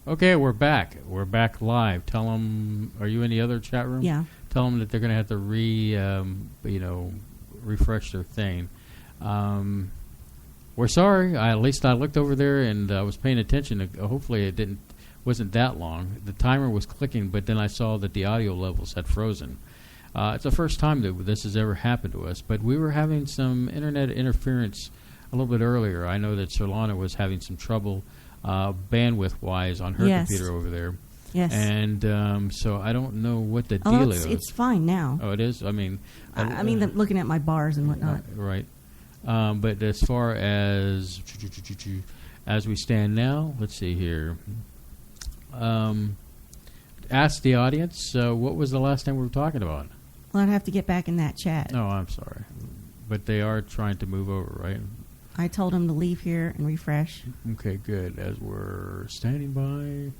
Okay, we're back. We're back live. Tell them. Are you in the other chat room? Yeah. Tell them that they're going to have to refresh their thing. We're sorry. At least I looked over there and I was paying attention. Hopefully, it wasn't that long. The timer was clicking, but then I saw that the audio levels had frozen. It's the first time that this has ever happened to us, but we were having some internet interference a little bit earlier. I know that Solana was having some trouble bandwidth-wise on her computer over there. Yes. And so I don't know what the deal is. It's fine now. Oh, it is? I mean, looking at my bars and whatnot. Right. But as far as we stand now, let's see here. Ask the audience, what was the last time we were talking about? Well, I'd have to get back in that chat. Oh, I'm sorry. But they are trying to move over, right? I told them to leave here and refresh. Okay, good. As we're standing by,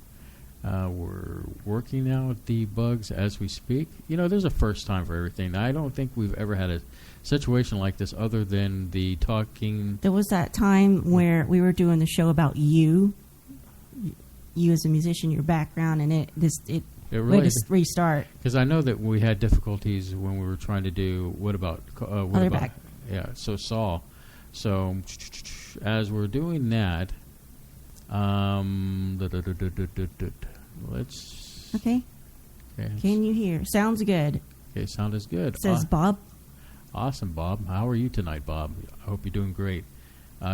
we're working out the bugs as we speak. There's a first time for everything. I don't think we've ever had a situation like this other than the talking. There was that time where we were doing the show about you as a musician, your background, and it really just restart. Because I know that we had difficulties when we were trying to do back. Yeah, so Saul. So as we're doing that, let's. Okay. Can you hear? Sounds good. Okay, sound is good. Says Bob. Awesome, Bob. How are you tonight, Bob? I hope you're doing great.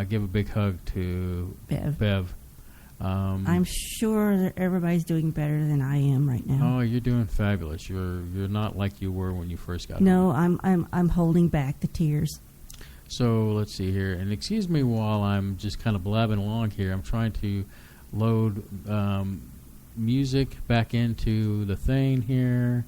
Give a big hug to Bev. I'm sure that everybody's doing better than I am right now. Oh, you're doing fabulous. You're not like you were when you first got No, home. I'm holding back the tears. So let's see here, and excuse me while I'm just kind of blabbing along here. I'm trying to load music back into the thing here,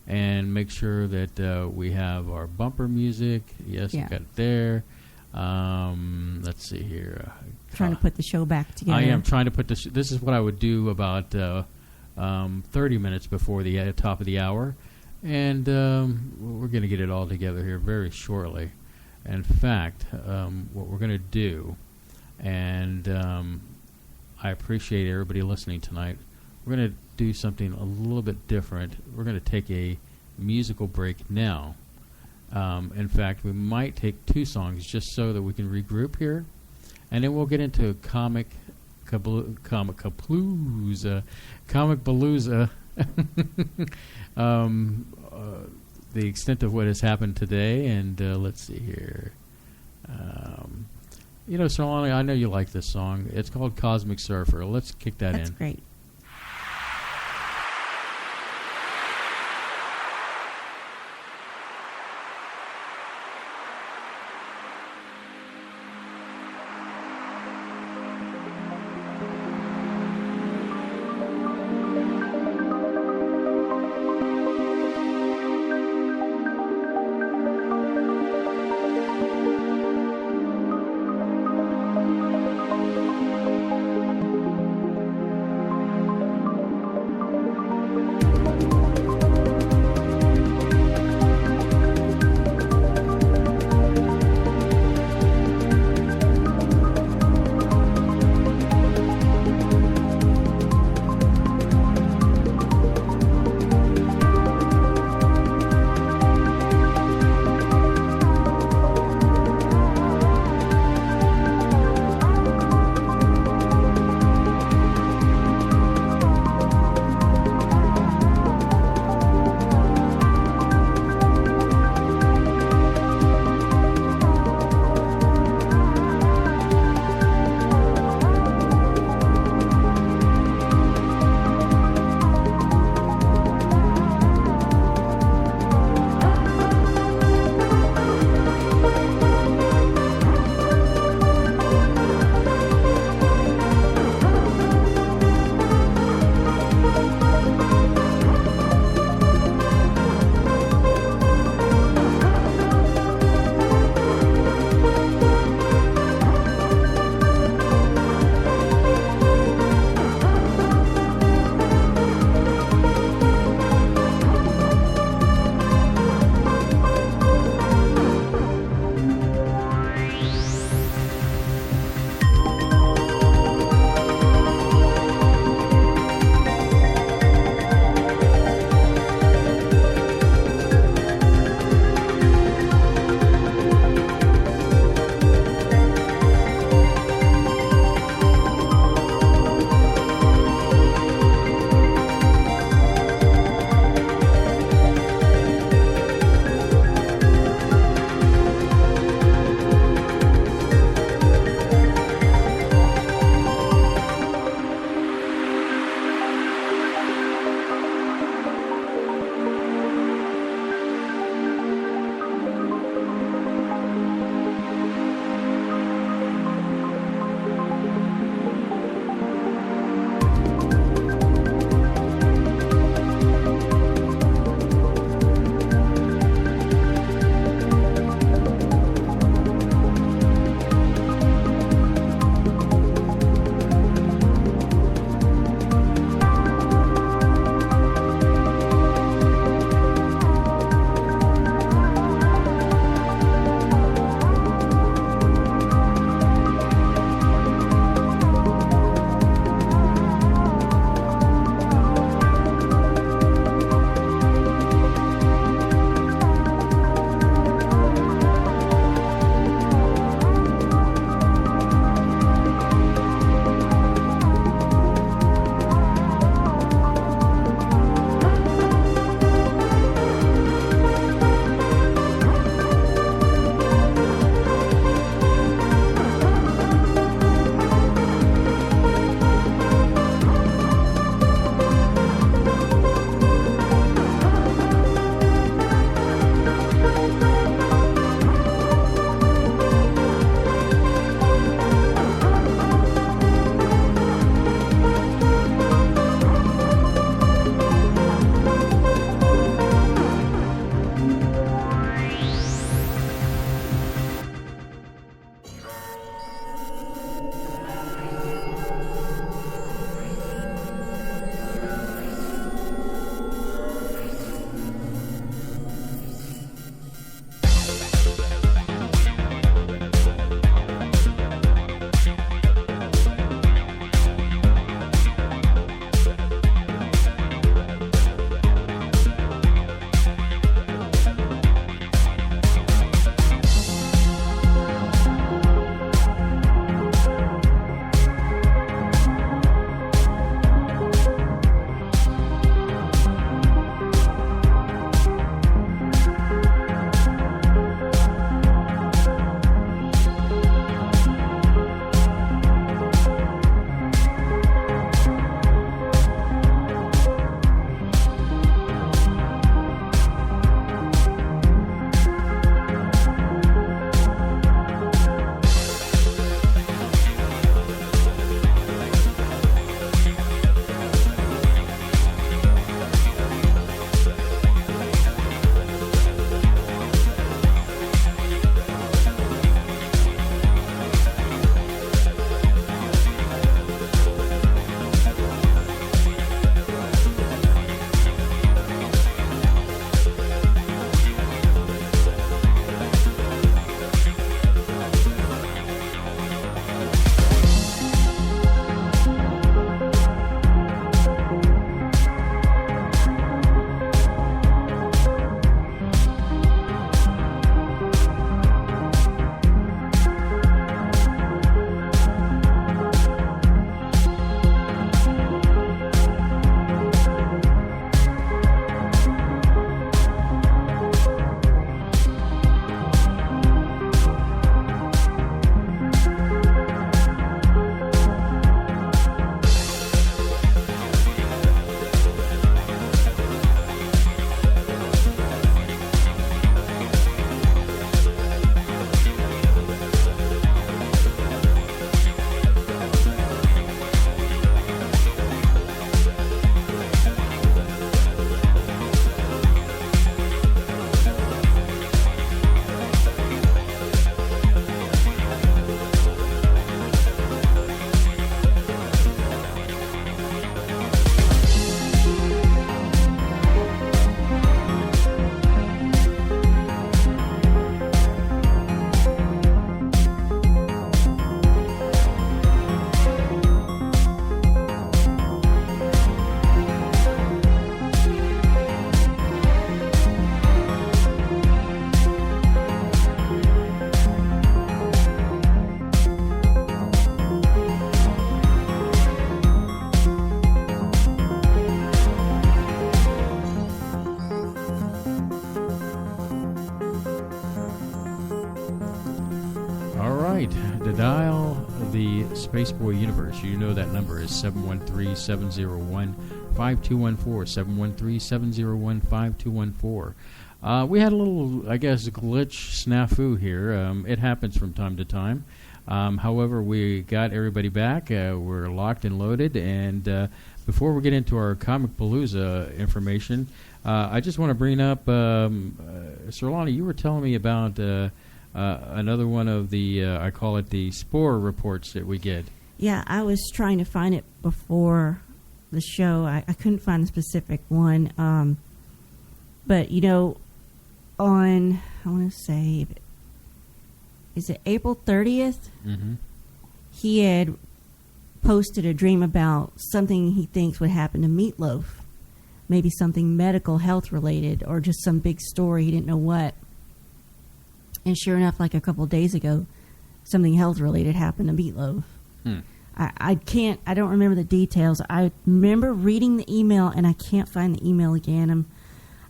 and make sure that we have our bumper music. Yes, yeah. Got it there. Let's see here. Trying to put the show back together. I am trying to put this. This is what I would do about 30 minutes before the top of the hour, and we're going to get it all together here very shortly. In fact, what we're going to do, and I appreciate everybody listening tonight, we're going to do something a little bit different. We're going to take a musical break now. In fact, we might take 2 songs just so that we can regroup here, and then we'll get into Comic Palooza, the extent of what has happened today, and let's see here. Solana, I know you like this song. It's called Cosmic Surfer. Let's kick that in. That's great. Spaceboy Universe. You know that number is 713-701-5214, 713-701-5214. We had a little, I guess, glitch snafu here. It happens from time to time. However, we got everybody back. We're locked and loaded. And before we get into our Comic Palooza information, I just want to bring up, Sirlana, you were telling me about another one of the, I call it the Spore reports that we get. Yeah, I was trying to find it before the show. I couldn't find a specific one. But, you know, on, I want to say, is it April 30th? Mm-hmm. He had posted a dream about something he thinks would happen to Meatloaf. Maybe something medical, health related, or just some big story. He didn't know what. And sure enough, like a couple of days ago, something health related happened to Meatloaf. I don't remember the details. I remember reading the email, and I can't find the email again.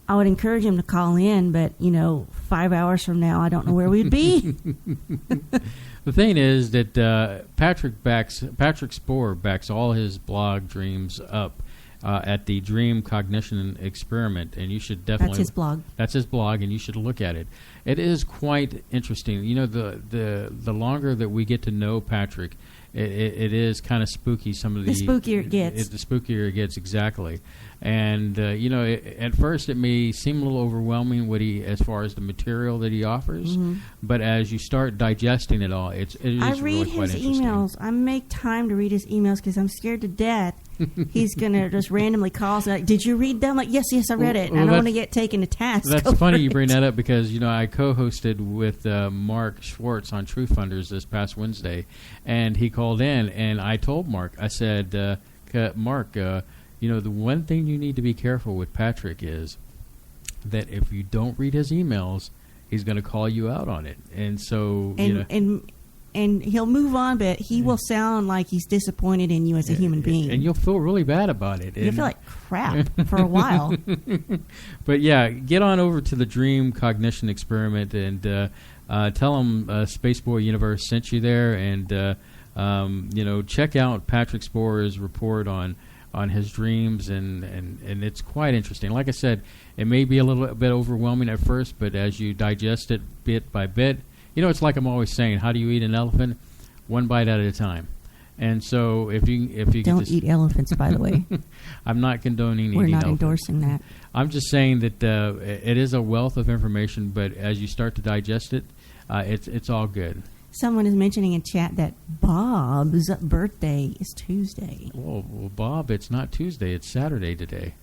I would encourage him to call in, but, 5 hours from now, I don't know where we'd be. The thing is that Patrick Spore backs all his blog dreams up at the Dream Cognition Experiment, and you should definitely... That's his blog. That's his blog, and you should look at it. It is quite interesting. The longer that we get to know Patrick, it is kind of spooky. The spookier it gets. The spookier it gets, exactly. And, at first it may seem a little overwhelming as far as the material that he offers, mm-hmm. but as you start digesting it all, it is I really read quite his interesting. emails. I make time to read his emails because I'm scared to death. He's going to just randomly call us like, did you read them? Like, yes, I read it. And I don't want to get taken to task. That's funny you bring that up because, I co-hosted with Mark Schwartz on Truth Funders this past Wednesday, and he called in, and I told Mark, I said, Mark, the one thing you need to be careful with Patrick is that if you don't read his emails, he's going to call you out on it. And so, and he'll move on, but he will sound like he's disappointed in you as a human being. And you'll feel really bad about it. You'll feel like crap for a while. But yeah, get on over to the Dream Cognition Experiment and tell him Spaceboy Universe sent you there, and check out Patrick Spore's report on his dreams, and it's quite interesting. Like I said, it may be a little bit overwhelming at first, but as you digest it bit by bit, it's like I'm always saying, how do you eat an elephant? One bite at a time. And so if you don't eat elephants, by the way. I'm not condoning eating elephants. We're not endorsing that. I'm just saying that it is a wealth of information, but as you start to digest it, it's all good. Someone is mentioning in chat that Bob's birthday is Tuesday. Well, Bob, it's not Tuesday. It's Saturday today.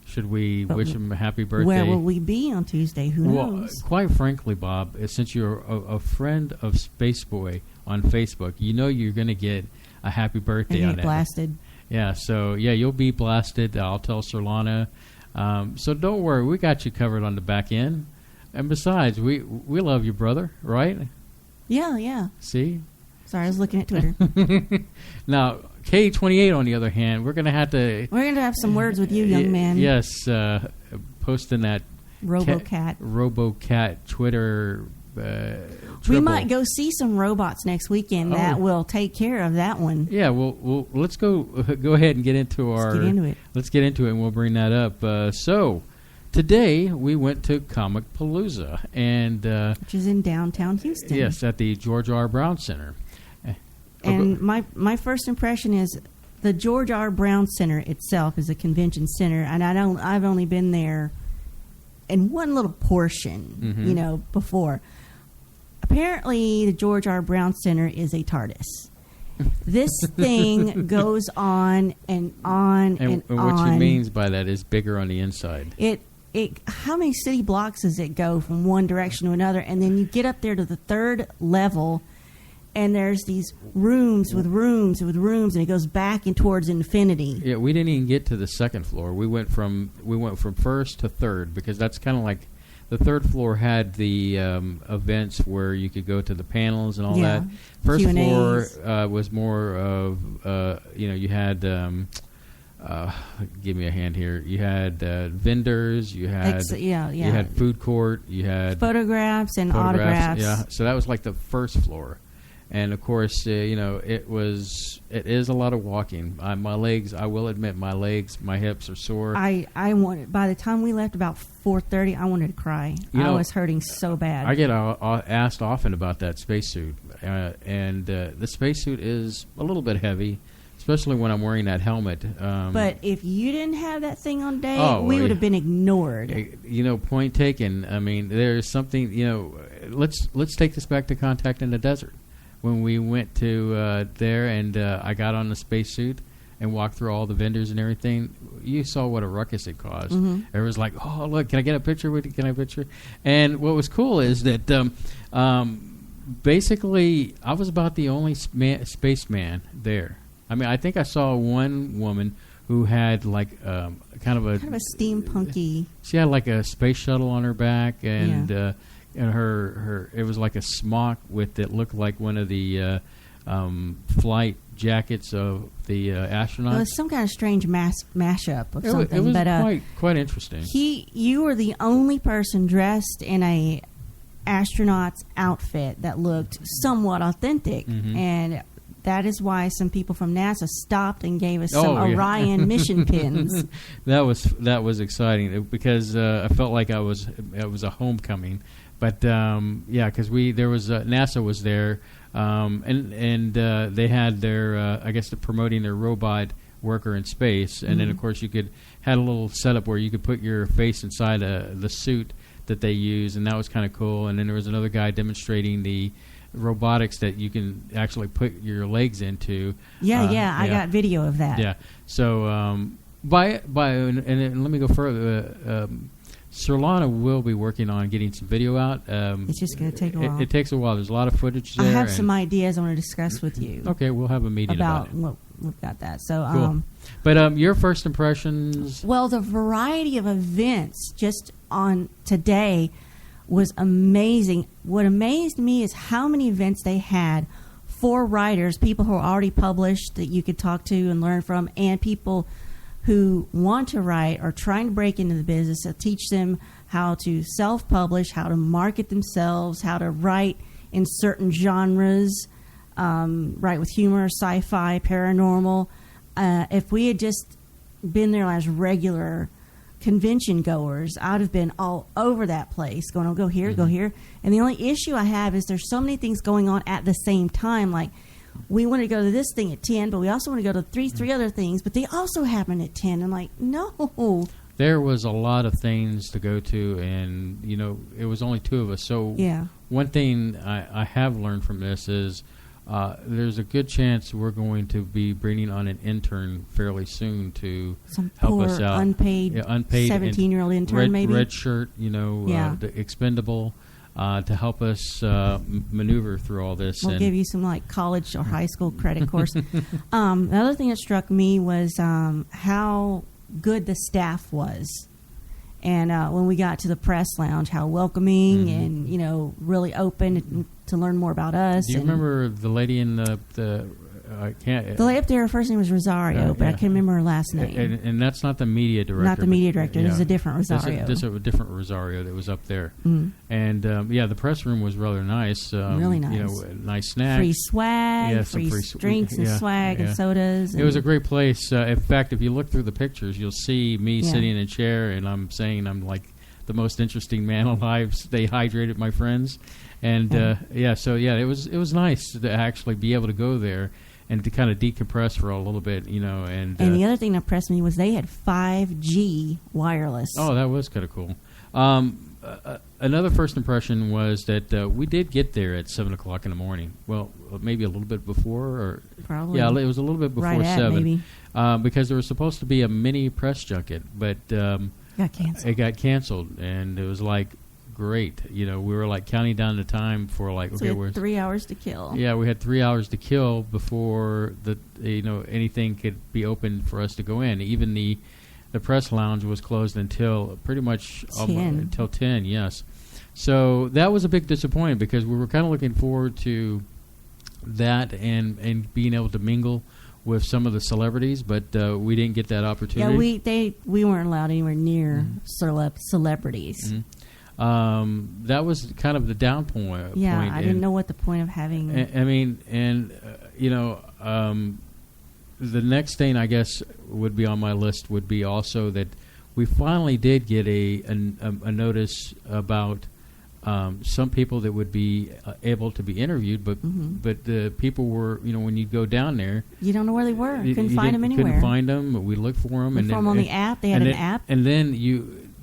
Should we wish him a happy birthday? Where will we be on Tuesday? Who knows? Quite frankly, Bob, since you're a friend of Spaceboy on Facebook, you're going to get a happy birthday on that. Blasted. Yeah, so, you'll be blasted. I'll tell Sirlana. So don't worry. We got you covered on the back end. And besides, we love you, brother, right? Yeah. See? Sorry, I was looking at Twitter. Now, K28, on the other hand, we're going to have some words with you, young man. Yes, posting that RoboCat Twitter. We might go see some robots next weekend. That will take care of that one. Yeah, well, let's go ahead and get into Let's get into it. Let's get into it, and we'll bring that up. So, today we went to Comic Palooza, and which is in downtown Houston. Yes, at the George R. Brown Center. And my first impression is the George R. Brown Center itself is a convention center, and I've only been there in one little portion, before. Apparently, the George R. Brown Center is a TARDIS. This thing goes on and on and on. And what she means by that is bigger on the inside. How many city blocks does it go from one direction to another? And then you get up there to the third level, and there's these rooms with rooms with rooms, and it goes back and towards infinity. Yeah, we didn't even get to the second floor. We went from first to third, because that's kind of like the third floor had the events where you could go to the panels and all that. First Q&As. floor was more of you had give me a hand here. You had vendors. You had you had food court. You had photographs and autographs. Yeah, so that was like the first floor. And of course, it is a lot of walking. My legs, I will admit, my hips are sore. I wanted, by the time we left about 4:30, I wanted to cry. I was hurting so bad. I get asked often about that spacesuit, and the spacesuit is a little bit heavy, especially when I'm wearing that helmet. But if you didn't have that thing on day, we would have been ignored. Point taken. I mean, there's something. Let's take this back to Contact in the Desert. When we went to there and I got on the spacesuit and walked through all the vendors and everything, you saw what a ruckus it caused. Mm-hmm. Everyone's like, "Oh, look, can I get a picture with you? Can I have a picture?" And what was cool is that basically I was about the only spaceman there. I mean, I think I saw one woman who had like kind of a steampunky. She had like a space shuttle on her back, and her it was like a smock with it looked like one of the flight jackets of the astronauts. It was some kind of strange mashup of something. It was quite interesting. You were the only person dressed in a astronaut's outfit that looked somewhat authentic, and that is why some people from NASA stopped and gave us some Orion mission pins. That was exciting because I felt like it was a homecoming. But because NASA was there, and they had their I guess they're promoting their robot worker in space, and then of course you had a little setup where you could put your face inside the suit that they use, and that was kind of cool. And then there was another guy demonstrating the robotics that you can actually put your legs into. I got video of that. Yeah. So and then let me go further. Solana will be working on getting some video out. It's just going to take a while. It takes a while. There's a lot of footage there. I have some ideas I want to discuss with you. Okay, we'll have a meeting about it. We've got that. So, cool. But your first impressions? Well, the variety of events just on today was amazing. What amazed me is how many events they had for writers, people who are already published that you could talk to and learn from, and people who want to write or trying to break into the business, to teach them how to self-publish, how to market themselves, how to write in certain genres, write with humor, sci-fi, paranormal. If we had just been there as regular convention goers, I'd have been all over that place going, go here, go here. And the only issue I have is there's so many things going on at the same time. Like, we want to go to this thing at 10, but we also want to go to three other things, but they also happen at 10. I'm like, no. There was a lot of things to go to, and, it was only two of us. So one thing I have learned from this is there's a good chance we're going to be bringing on an intern fairly soon to help us out. Unpaid 17-year-old intern, maybe? Red shirt, the expendable. To help us maneuver through all this. We'll give you some college or high school credit course. The other thing that struck me was how good the staff was. And when we got to the press lounge, how welcoming and, really open to learn more about us. Do you remember the lady in the the lady up there, her first name was Rosario, but I can't remember her last name. And that's not the media director. Not the media director. There's a different Rosario. There's a different Rosario that was up there. And, the press room was rather nice. Really nice. Nice snacks. Free swag, free drinks and swag and sodas. It was a great place. In fact, if you look through the pictures, you'll see me sitting in a chair, and I'm saying I'm like the most interesting man alive. Stay hydrated, my friends. And, it was nice to actually be able to go there and to kind of decompress for a little bit, And the other thing that impressed me was they had 5G wireless. Oh, that was kind of cool. Another first impression was that we did get there at 7 o'clock in the morning. Well, maybe a little bit before. Or probably. Yeah, it was a little bit before 7. Maybe. Because there was supposed to be a mini press junket, but got canceled. It got canceled, and it was like, great. We were like counting down the time for we're 3 hours to kill. Yeah, we had 3 hours to kill before anything could be open for us to go in. Even the press lounge was closed until pretty much 10. Until 10. Yes. So that was a big disappointment because we were kind of looking forward to that and being able to mingle with some of the celebrities, but we didn't get that opportunity. Yeah, we weren't allowed anywhere near celebrities. That was kind of the down point. Yeah, point I didn't know what the point of having. The next thing I guess would be on my list would be also that we finally did get a notice about some people that would be able to be interviewed, but the people were, when you go down there, you don't know where they were. Couldn't find them anywhere. Couldn't find them. We looked for them. Looked for them on the app. They had an app. And then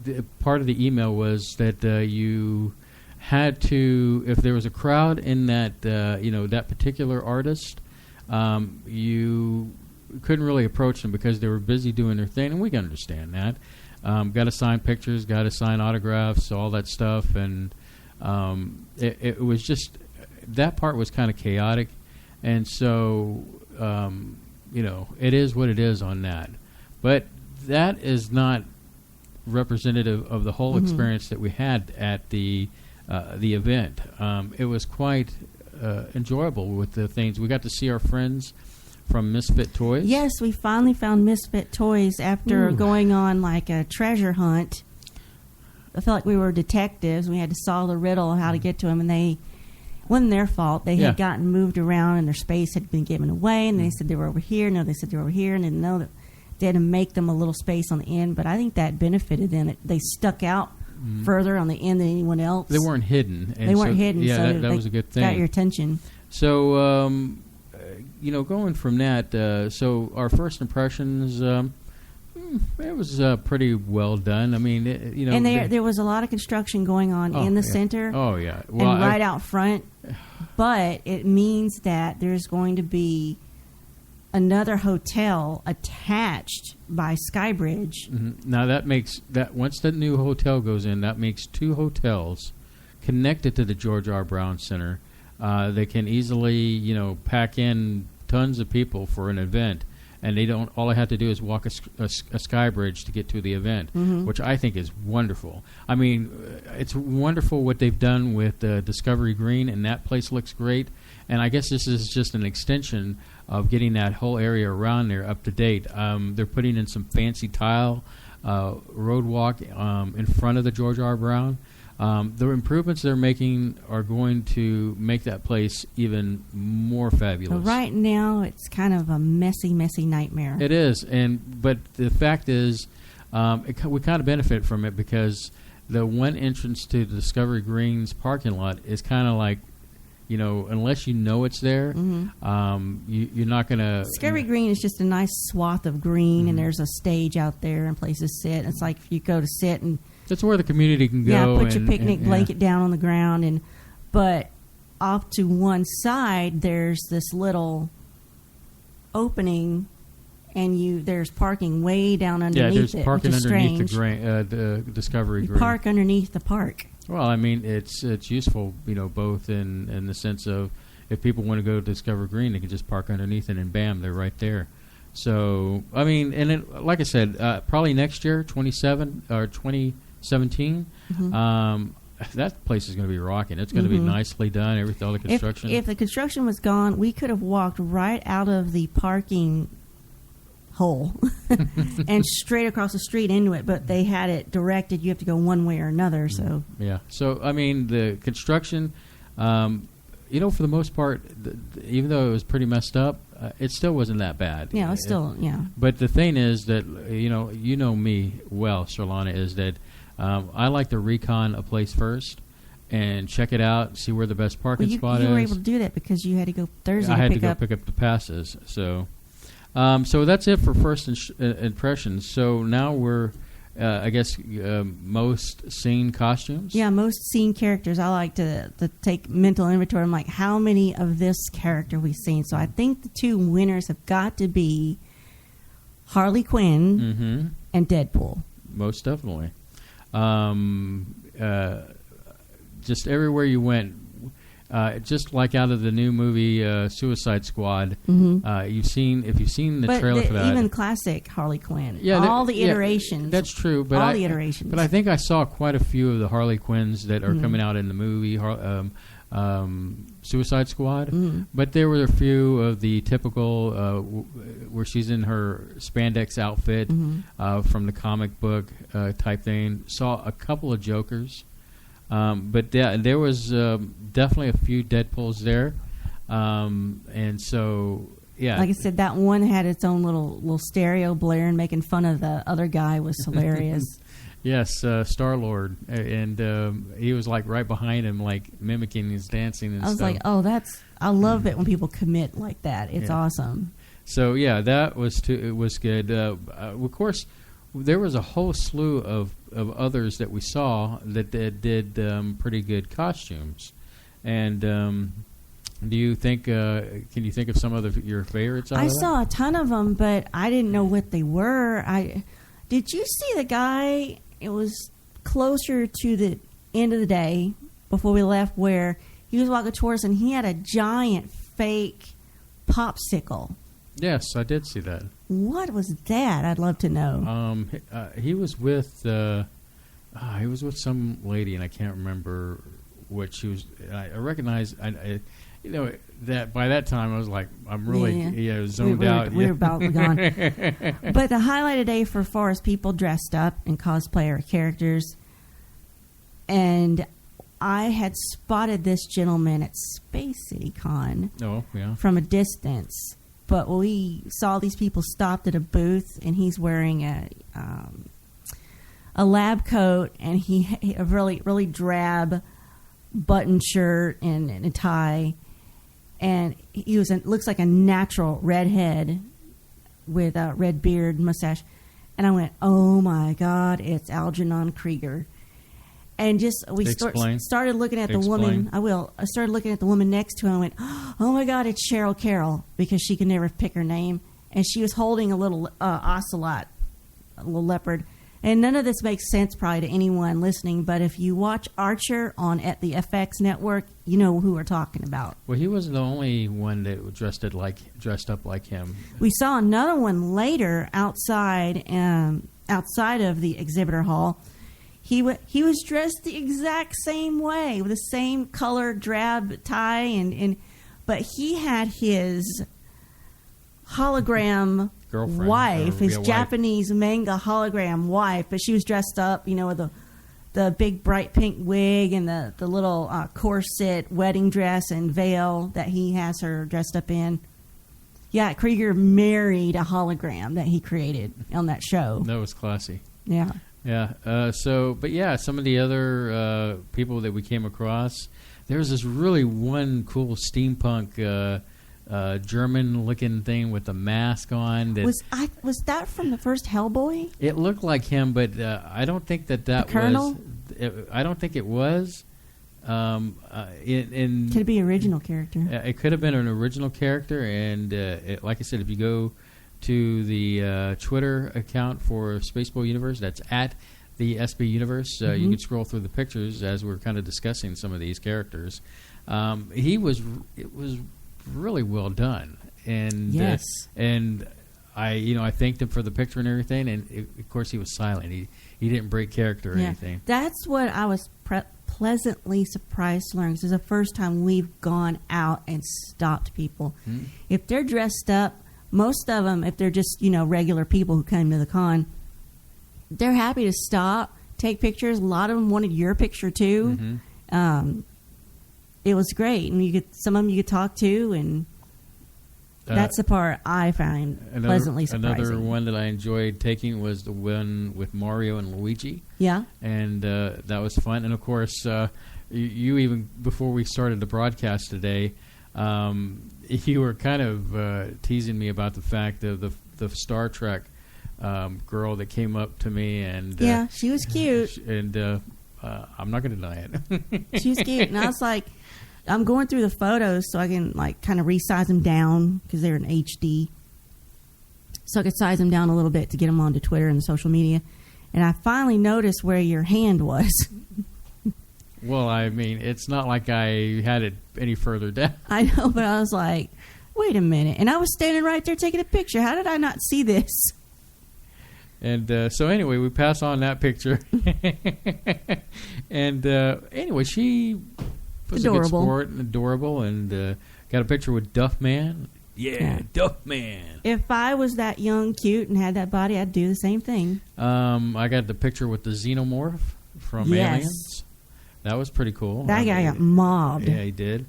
part of the email was that you had to, if there was a crowd in that that particular artist, you couldn't really approach them because they were busy doing their thing, and we can understand that. Got to sign pictures, got to sign autographs, all that stuff, and it was just, that part was kind of chaotic, and so it is what it is on that. But that is not representative of the whole experience that we had at the event. It was quite enjoyable with the things. We got to see our friends from Misfit Toys. Yes, we finally found Misfit Toys after going on like a treasure hunt. I felt like we were detectives. We had to solve the riddle how to get to them, and it wasn't their fault. They had gotten moved around, and their space had been given away, and they said they were over here. No, they said they were over here, and didn't know that they had to make them a little space on the end. But I think that benefited them. They stuck out further on the end than anyone else. They weren't hidden. They weren't hidden. Yeah, so that was a good thing. Got your attention. So, going from that, so our first impressions, it was pretty well done. I mean, and there was a lot of construction going on in the center. Oh yeah, well, and right out front. But it means that there's going to be another hotel attached by Skybridge. Now that makes that, once that new hotel goes in, that makes two hotels connected to the George R. Brown Center. They can easily, pack in tons of people for an event, and they don't. All I have to do is walk a sky bridge to get to the event, which I think is wonderful. I mean, it's wonderful what they've done with Discovery Green, and that place looks great. And I guess this is just an extension of getting that whole area around there up to date. They're putting in some fancy tile road walk in front of the George R. Brown. The improvements they're making are going to make that place even more fabulous. But right now, it's kind of a messy, messy nightmare. It is, but the fact is, we kind of benefit from it because the one entrance to the Discovery Green's parking lot is kind of like, unless you know it's there, you're not going to... Discovery Green is just a nice swath of green, and there's a stage out there and places to sit. It's like if you go to sit and... That's where the community can go. Yeah, put your picnic blanket down on the ground. But off to one side, there's this little opening, and there's parking way down underneath it. Yeah, there's parking underneath the Discovery Green. Park underneath the park. Well, I mean, it's useful, both in the sense of if people want to go to Discover Green, they can just park underneath it, and bam, they're right there. So, I mean, and like I said, probably next year, 2017, that place is going to be rocking. It's going to be nicely done. Everything, all the construction. If the construction was gone, we could have walked right out of the parking hole and straight across the street into it, but they had it directed. You have to go one way or another. So yeah. So I mean, the construction, for the most part, even though it was pretty messed up, it still wasn't that bad. Yeah, it's still But the thing is that you know me well, Sherlana, is that I like to recon a place first and check it out, see where the best parking spot is. You were able to do that because you had to go Thursday. I had to go pick up the passes. So that's it for first impressions. So now we're, I guess, most scene costumes. Yeah, most scene characters. I like to take mental inventory. I'm like, how many of this character we've seen? So I think the two winners have got to be Harley Quinn and Deadpool. Most definitely. Just everywhere you went, just like out of the new movie Suicide Squad, if you've seen the trailer for that, even classic Harley Quinn, yeah, all the iterations. That's true, but all the iterations. But I think I saw quite a few of the Harley Quinns that are coming out in the movie Suicide Squad. But there were a few of the typical where she's in her spandex outfit from the comic book type thing. Saw a couple of Jokers. But there was definitely a few Deadpools there, and so yeah. Like I said, that one had its own little stereo blaring, making fun of the other guy was hilarious. Yes, Star-Lord, and he was like right behind him, like mimicking his dancing and stuff. I was like, oh, I love it when people commit like that. It's awesome. So yeah, that was it was good. Of course, there was a whole slew of others that we saw that did pretty good costumes. And do you think? Can you think of some of your favorites? I saw a ton of them, but I didn't know what they were. Did you see the guy? It was closer to the end of the day before we left, where he was walking towards us, and he had a giant fake popsicle. Yes, I did see that. What was that? I'd love to know. He was with some lady, and I can't remember what she was. I recognize, that by that time I was like, I'm really zoned out. We were about gone. But the highlight of the day for far as people dressed up in cosplay or characters, and I had spotted this gentleman at Space City Con from a distance. But we saw these people stopped at a booth, and he's wearing a lab coat, and he a really drab button shirt and a tie, and he looks like a natural redhead with a red beard, mustache, and I went, oh my God, it's Algernon Krieger. And started looking at the woman. I started looking at the woman next to him and went, oh my God, it's Cheryl Carroll, because she could never pick her name. And she was holding a little ocelot, a little leopard. And none of this makes sense probably to anyone listening, but if you watch Archer at the FX network, you know who we're talking about. Well, he wasn't the only one that dressed up like him. We saw another one later outside of the exhibitor hall. He was dressed the exact same way with the same color drab tie, but he had his hologram girlfriend, wife, his Japanese manga hologram wife, but she was dressed up, with the big bright pink wig and the little corset wedding dress and veil that he has her dressed up in. Yeah, Krieger married a hologram that he created on that show. That was classy. Yeah. Yeah. Some of the other people that we came across, there was this really one cool steampunk German-looking thing with a mask on. Was that from the first Hellboy? It looked like him, but I don't think that the Colonel? I don't think it was. Could it be original character? It could have been an original character, and like I said, if you go to the Twitter account for Spaceboy Universe, that's at the SB Universe. You can scroll through the pictures as we're kind of discussing some of these characters. It was really well done, and yes, and I thanked him for the picture and everything, and of course he was silent. He didn't break character or anything. That's what I was pleasantly surprised to learn. This is the first time we've gone out and stopped people. If they're dressed up. Most of them, if they're just, regular people who came to the con, they're happy to stop, take pictures. A lot of them wanted your picture, too. It was great. And some of them you could talk to, and that's the part I find pleasantly surprising. Another one that I enjoyed taking was the one with Mario and Luigi. Yeah. And that was fun. And, of course, you even, before we started the broadcast today, you were kind of teasing me about the fact of the Star Trek girl that came up to me, and she was cute, and I'm not going to deny it. She was cute, and I was like, I'm going through the photos so I can kind of resize them down because they're in HD, so I could size them down a little bit to get them onto Twitter and social media, and I finally noticed where your hand was. Well, I mean, it's not like I had it any further down. I know, but I was like, wait a minute. And I was standing right there taking a picture. How did I not see this? And so anyway, we pass on that picture. And anyway, she was adorable. A good sport and adorable, and got a picture with Duffman. Yeah, Duffman. If I was that young, cute, and had that body, I'd do the same thing. I got the picture with the Xenomorph from Aliens. That was pretty cool. That guy got mobbed. Yeah, he did.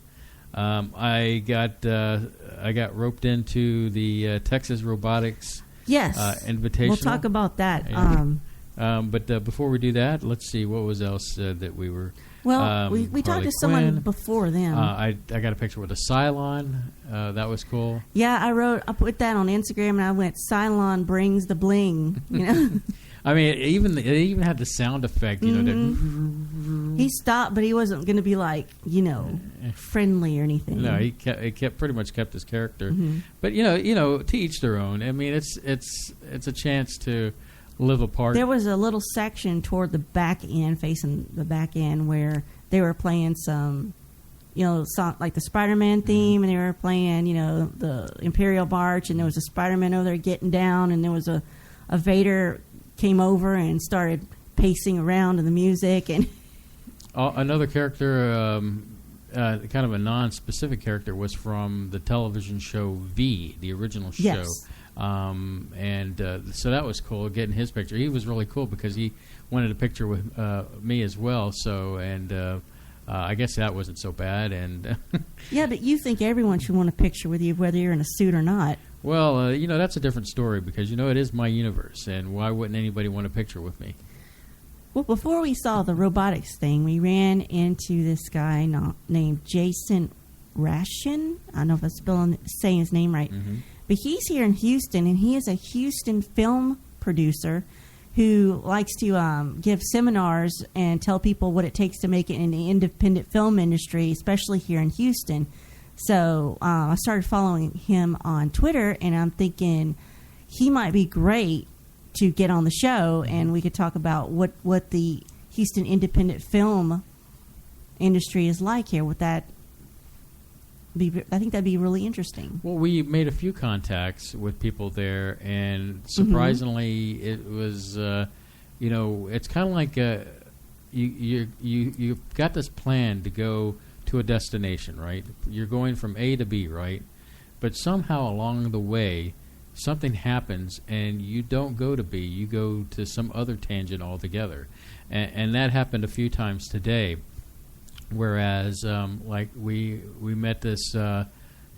I got roped into the Texas Robotics Invitational. We'll talk about that. Yeah. But before we do that, let's see what was else that we were. Well, we talked to someone before them. I got a picture with a Cylon. That was cool. Yeah, I put that on Instagram, and I went, Cylon brings the bling. You know. I mean, it even had the sound effect. You know, he stopped, but he wasn't going to be like, friendly or anything. No, he kept pretty much kept his character. Mm-hmm. But you know, to each their own. I mean, it's a chance to live apart. There was a little section toward the back end, facing the back end, where they were playing some, song, like the Spider-Man theme, and they were playing, the Imperial March, and there was a Spider-Man over there getting down, and there was a Vader came over and started pacing around in the music, and another character, kind of a non-specific character, was from the television show V, the original show. Yes. So that was cool, getting his picture. He was really cool because he wanted a picture with me as well. So, I guess that wasn't so bad. And yeah, but you think everyone should want a picture with you, whether you're in a suit or not. Well, that's a different story because, it is my universe, and why wouldn't anybody want a picture with me? Well, before we saw the robotics thing, we ran into this guy named Jason Rashin. I don't know if I'm saying his name right. Mm-hmm. But he's here in Houston, and he is a Houston film producer who likes to give seminars and tell people what it takes to make it in the independent film industry, especially here in Houston. So I started following him on Twitter, and I'm thinking he might be great to get on the show, and we could talk about what the Houston independent film industry is like here. Would that I think that'd be really interesting. Well, we made a few contacts with people there, and surprisingly, it was, it's kind of like you've got this plan to go to a destination, right? You're going from A to B, right? But somehow along the way, something happens, and you don't go to B. You go to some other tangent altogether, and that happened a few times today. Whereas, like we met this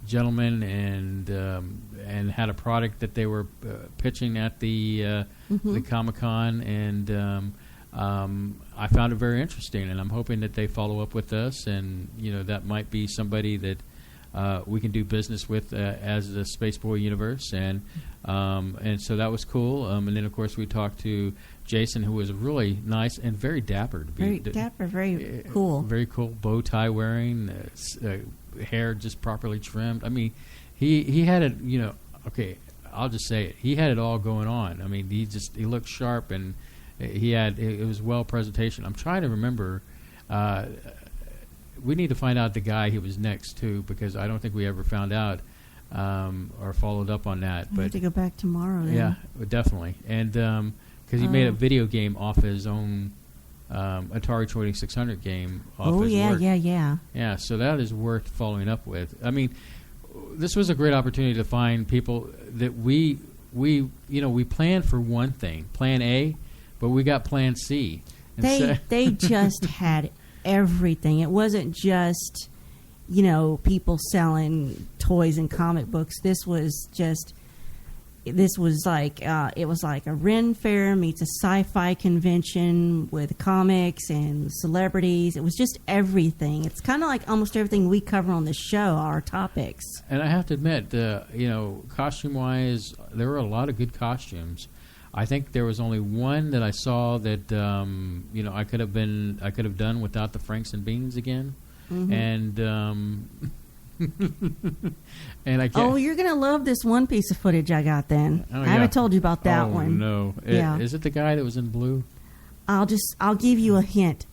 gentleman and had a product that they were pitching at the Comic-Con, and I found it very interesting, and I'm hoping that they follow up with us, and that might be somebody that we can do business with as the Spaceboy universe, and so that was cool. And then of course we talked to Jason, who was really nice and very dapper. Very dapper, very cool. Very cool, bow tie wearing, hair just properly trimmed. I mean, he had it, okay, I'll just say it. He had it all going on. I mean, he looked sharp, and it was well presentation. I'm trying to remember, we need to find out the guy he was next to, because I don't think we ever found out or followed up on that. I have to go back tomorrow then. Yeah, definitely. And because he made a video game off his own Atari 2600 game off his work. Yeah, so that is worth following up with. I mean, this was a great opportunity to find people that we planned for one thing, plan A, but we got plan C. And they just had everything. It wasn't just, people selling toys and comic books. This was like it was like a Ren Fair meets a sci-fi convention with comics and celebrities. It was just everything. It's kind of like almost everything we cover on the show, our topics. And I have to admit, costume-wise, there were a lot of good costumes. I think there was only one that I saw that I could have done without the Franks and Beans again, and and I can't. Oh, you're gonna love this one piece of footage I got. Then I haven't told you about that one. No, is it the guy that was in blue? I'll give you a hint.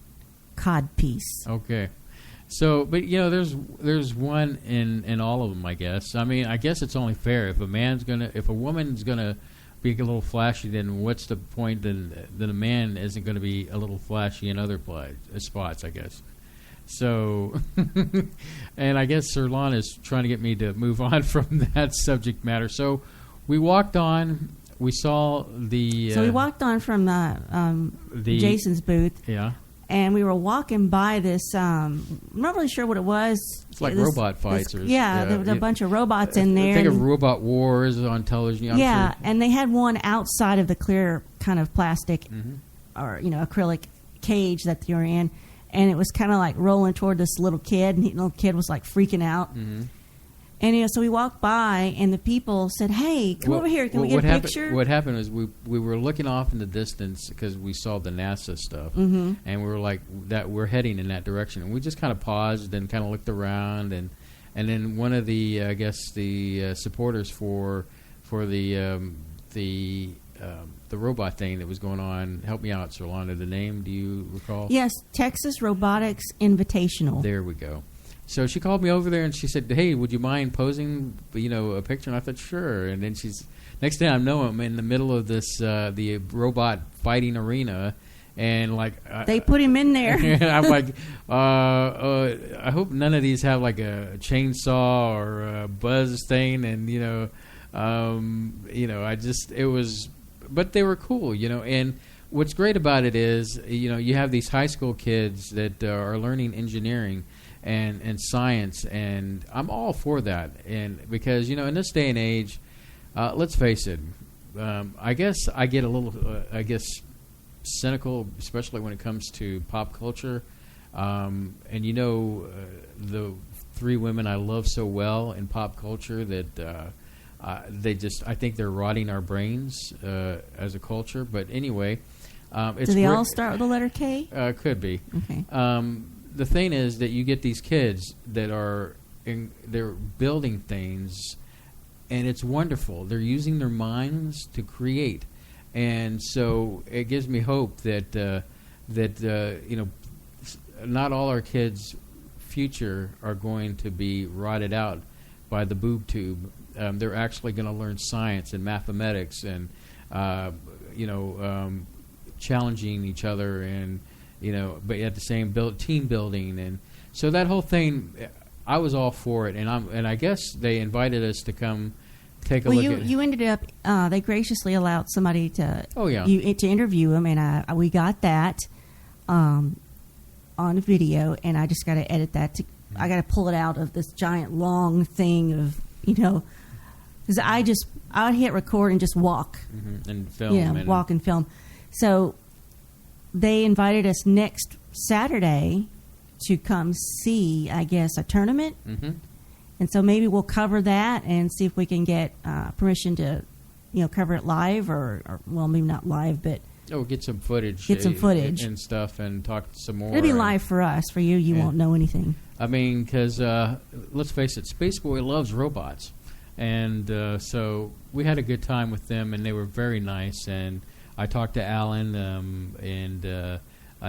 Cod piece. Okay. So, but there's one in all of them, I guess. I mean, I guess it's only fair if a woman's gonna be a little flashy, then what's the point? Then a man isn't going to be a little flashy in other spots, I guess. So, and I guess Sir Lon is trying to get me to move on from that subject matter. So, we walked on. We saw the. So we walked on from the Jason's booth. Yeah. And we were walking by this, I'm not really sure what it was. It's like robot fights. There were a bunch of robots in there. Think of Robot Wars on television. I'm sure. And they had one outside of the clear kind of plastic or, acrylic cage that you're in. And it was kind of like rolling toward this little kid, and the little kid was like freaking out. Mm-hmm. And so we walked by, and the people said, "Hey, come over here. Can we get a picture?" What happened was we were looking off in the distance because we saw the NASA stuff, and we were like, "That we're heading in that direction." And we just kind of paused and kind of looked around, and then one of the the supporters for the robot thing that was going on. Help me out, Solana. The name? Do you recall? Yes, Texas Robotics Invitational. There we go. So she called me over there and she said, "Hey, would you mind posing, a picture?" And I thought, "Sure." And then next thing I know, I'm in the middle of this the robot fighting arena, and they put him in there. I'm like, I hope none of these have like a chainsaw or a buzz thing, and it was, but they were cool, and. What's great about it is, you have these high school kids that are learning engineering and science, and I'm all for that. And because, in this day and age, let's face it, I guess I get a little, cynical, especially when it comes to pop culture. And the three women I love so well in pop culture that I think they're rotting our brains as a culture. But anyway. Do they all start with the letter K? Could be. Okay. The thing is that you get these kids that they're building things, and it's wonderful. They're using their minds to create, and so it gives me hope that not all our kids' future are going to be rotted out by the boob tube. They're actually going to learn science and mathematics and challenging each other, and but at the same team building, and so that whole thing, I was all for it, and I guess they invited us to come take a look at. You ended up. They graciously allowed somebody to. Oh yeah. To interview him, and we got that on video, and I just got to edit that. I got to pull it out of this giant long thing of because I would hit record and just walk and film. Walk and film. So they invited us next Saturday to come see, I guess, a tournament. Mm-hmm. And so maybe we'll cover that and see if we can get permission to, cover it live or maybe not live, but... get some footage. And stuff and talk some more. It'll be live for us. For you won't know anything. I mean, because let's face it, Spaceboy loves robots. And so we had a good time with them, and they were very nice, and... I talked to Alan, and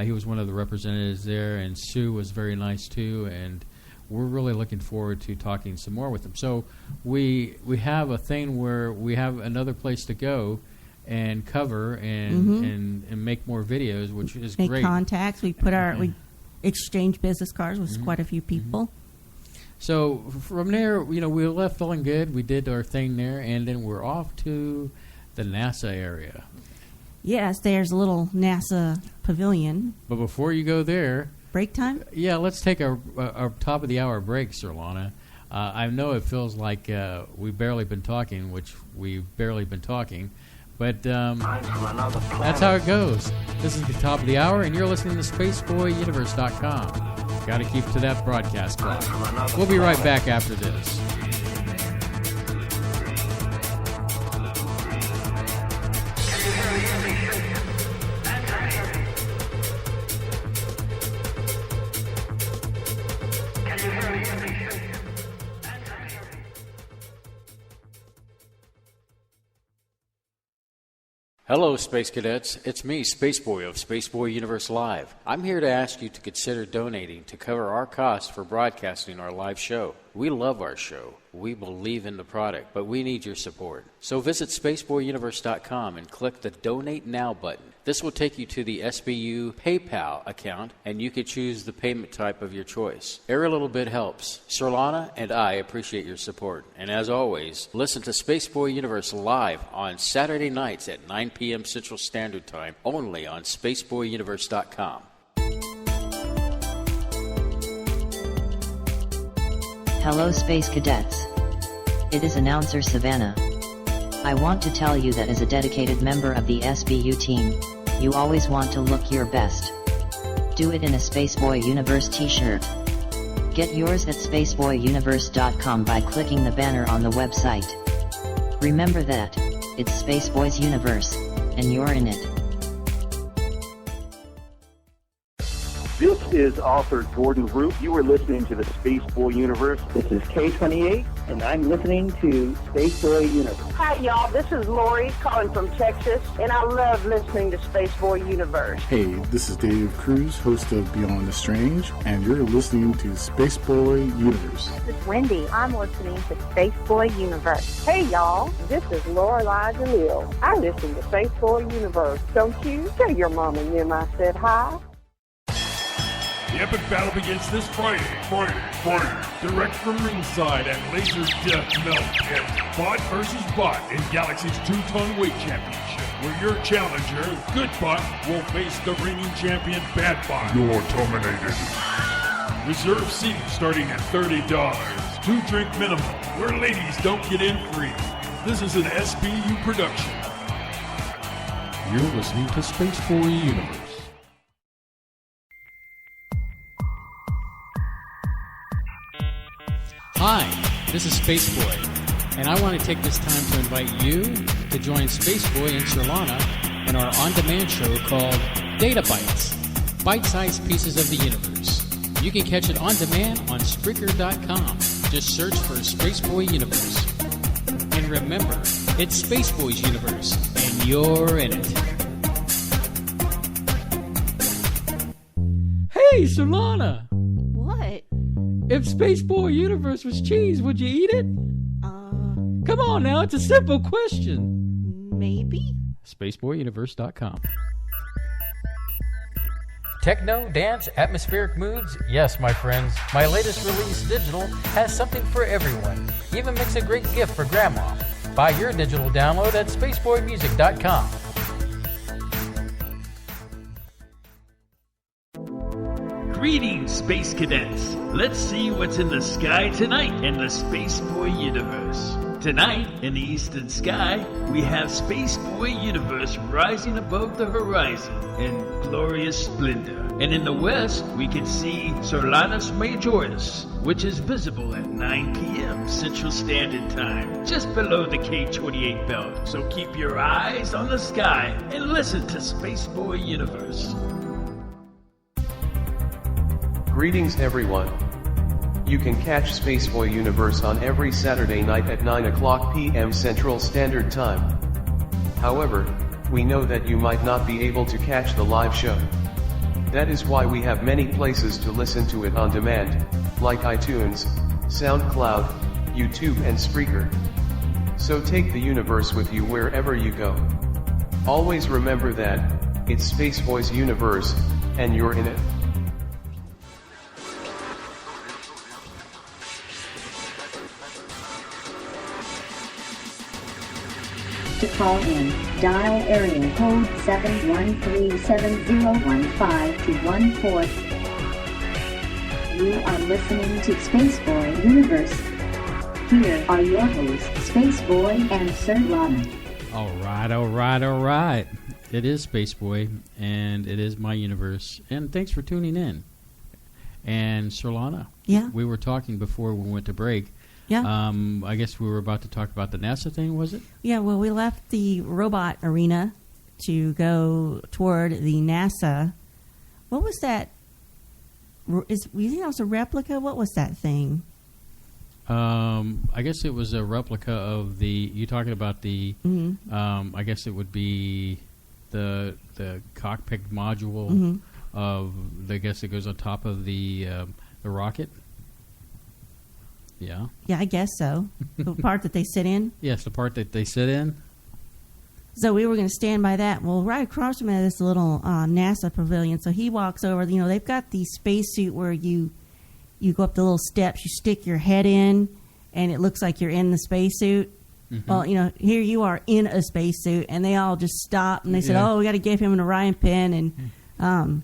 he was one of the representatives there, and Sue was very nice too, and we're really looking forward to talking some more with them. So we have a thing where we have another place to go and cover and make more videos, which is great. Make contacts. We we exchange business cards with quite a few people. So from there, we left feeling good. We did our thing there, and then we're off to the NASA area. Yes, there's a little NASA pavilion. But before you go there... Break time? Yeah, let's take our top of the hour break, Solana. I know it feels like we've barely been talking, which we've barely been talking, but that's how it goes. This is the top of the hour, and you're listening to SpaceboyUniverse.com. Got to keep to that broadcast clock. We'll be right back after this. Hello, Space Cadets. It's me, Spaceboy of Spaceboy Universe Live. I'm here to ask you to consider donating to cover our costs for broadcasting our live show. We love our show. We believe in the product, but we need your support. So visit SpaceboyUniverse.com and click the Donate Now button. This will take you to the SBU PayPal account, and you can choose the payment type of your choice. Every little bit helps. Solana and I appreciate your support. And as always, listen to Spaceboy Universe live on Saturday nights at 9 p.m. Central Standard Time, only on SpaceboyUniverse.com. Hello Space Cadets. It is announcer Savannah. I want to tell you that as a dedicated member of the SBU team, you always want to look your best. Do it in a Spaceboy Universe t-shirt. Get yours at spaceboyuniverse.com by clicking the banner on the website. Remember that, it's Spaceboy's Universe, and you're in it. This is author Gordon Root. You are listening to the Spaceboy Universe. This is K28, and I'm listening to Spaceboy Universe. Hi, y'all. This is Lori calling from Texas, and I love listening to Spaceboy Universe. Hey, this is Dave Cruz, host of Beyond the Strange, and you're listening to Spaceboy Universe. This is Wendy. I'm listening to Spaceboy Universe. Hey, y'all. This is Lorelai DeLille. I listen to Spaceboy Universe. Don't you? Tell your mom and them I said hi. The epic battle begins this Friday. Direct from ringside at Laser Death Melt and Bot vs. Bot in Galaxy's two-ton weight championship, where your challenger, Good Bot, will face the reigning champion, Bad Bot. You're terminated. Reserve seating starting at $30. 2-drink minimum, where ladies don't get in free. This is an SBU production. You're listening to Spaceboy Universe. Hi, this is Spaceboy, and I want to take this time to invite you to join Spaceboy and Solana in our on-demand show called Data Bites, bite-sized pieces of the universe. You can catch it on demand on Spreaker.com. Just search for Spaceboy Universe. And remember, it's Spaceboy's Universe, and you're in it. Hey, Solana! What? If Spaceboy Universe was cheese, would you eat it? Come on now, it's a simple question. Maybe? SpaceboyUniverse.com. Techno, dance, atmospheric moods? Yes, my friends. My latest release, Digital, has something for everyone. Even makes a great gift for Grandma. Buy your digital download at SpaceboyMusic.com. Greetings, Space Cadets. Let's see what's in the sky tonight in the Spaceboy Universe. Tonight, in the eastern sky, we have Spaceboy Universe rising above the horizon in glorious splendor. And in the west, we can see Solanus Majoris, which is visible at 9 p.m. Central Standard Time, just below the K28 belt. So keep your eyes on the sky and listen to Spaceboy Universe. Greetings everyone. You can catch Spaceboy Universe on every Saturday night at 9 o'clock p.m. Central Standard Time. However, we know that you might not be able to catch the live show. That is why we have many places to listen to it on demand, like iTunes, SoundCloud, YouTube and Spreaker. So take the universe with you wherever you go. Always remember that, it's Spaceboy's Universe, and you're in it. To call in, dial area code 713-701-5214. You are listening to Spaceboy Universe. Here are your hosts, Spaceboy and Solana. All right. It is Spaceboy, and it is my universe. And thanks for tuning in. And Solana, Yeah. we were talking before we went to break. Yeah. I guess we were about to talk about the NASA thing, was it? Yeah, well, we left the robot arena to go toward the NASA. What was that? You think that was a replica? What was that thing? I guess it was a replica of the. You talking about the? Mm-hmm. I guess it would be the cockpit module Mm-hmm. of. I guess it goes on top of the rocket. Yeah. Yeah, I guess so. The part that they sit in. Yes, the part that they sit in. So we were going to stand by that. Well, right across from this little NASA pavilion. So he walks over. You know, they've got the spacesuit where you go up the little steps, you stick your head in, and it looks like you're in the spacesuit. Mm-hmm. Well, you know, here you are in a spacesuit, and they all just stopped and they said, "Oh, we got to give him an Orion pin." And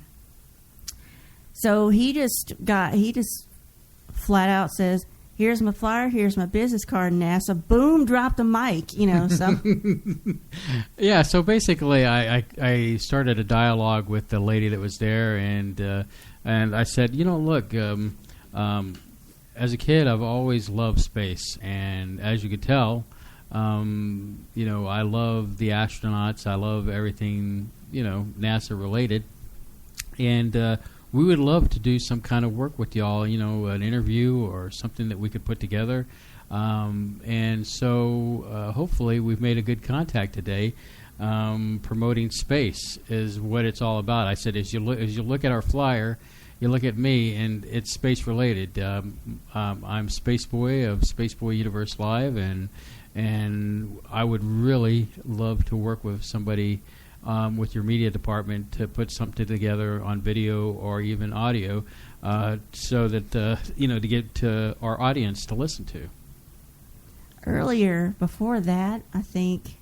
so he just flat out says here's my flyer, here's my business card, NASA. Boom, dropped the mic, so. Yeah, so basically I started a dialogue with the lady that was there, and I said, look, as a kid, I've always loved space, and as you could tell, I love the astronauts. I love everything, NASA related, and we would love to do some kind of work with y'all, an interview or something that we could put together. And so hopefully we've made a good contact today. Promoting space is what it's all about. I said, as you look at our flyer, you look at me, and it's space related. I'm Spaceboy of Spaceboy Universe Live, and I would really love to work with somebody with your media department to put something together on video or even audio, so that to get to our audience to listen to. Earlier, before that, I think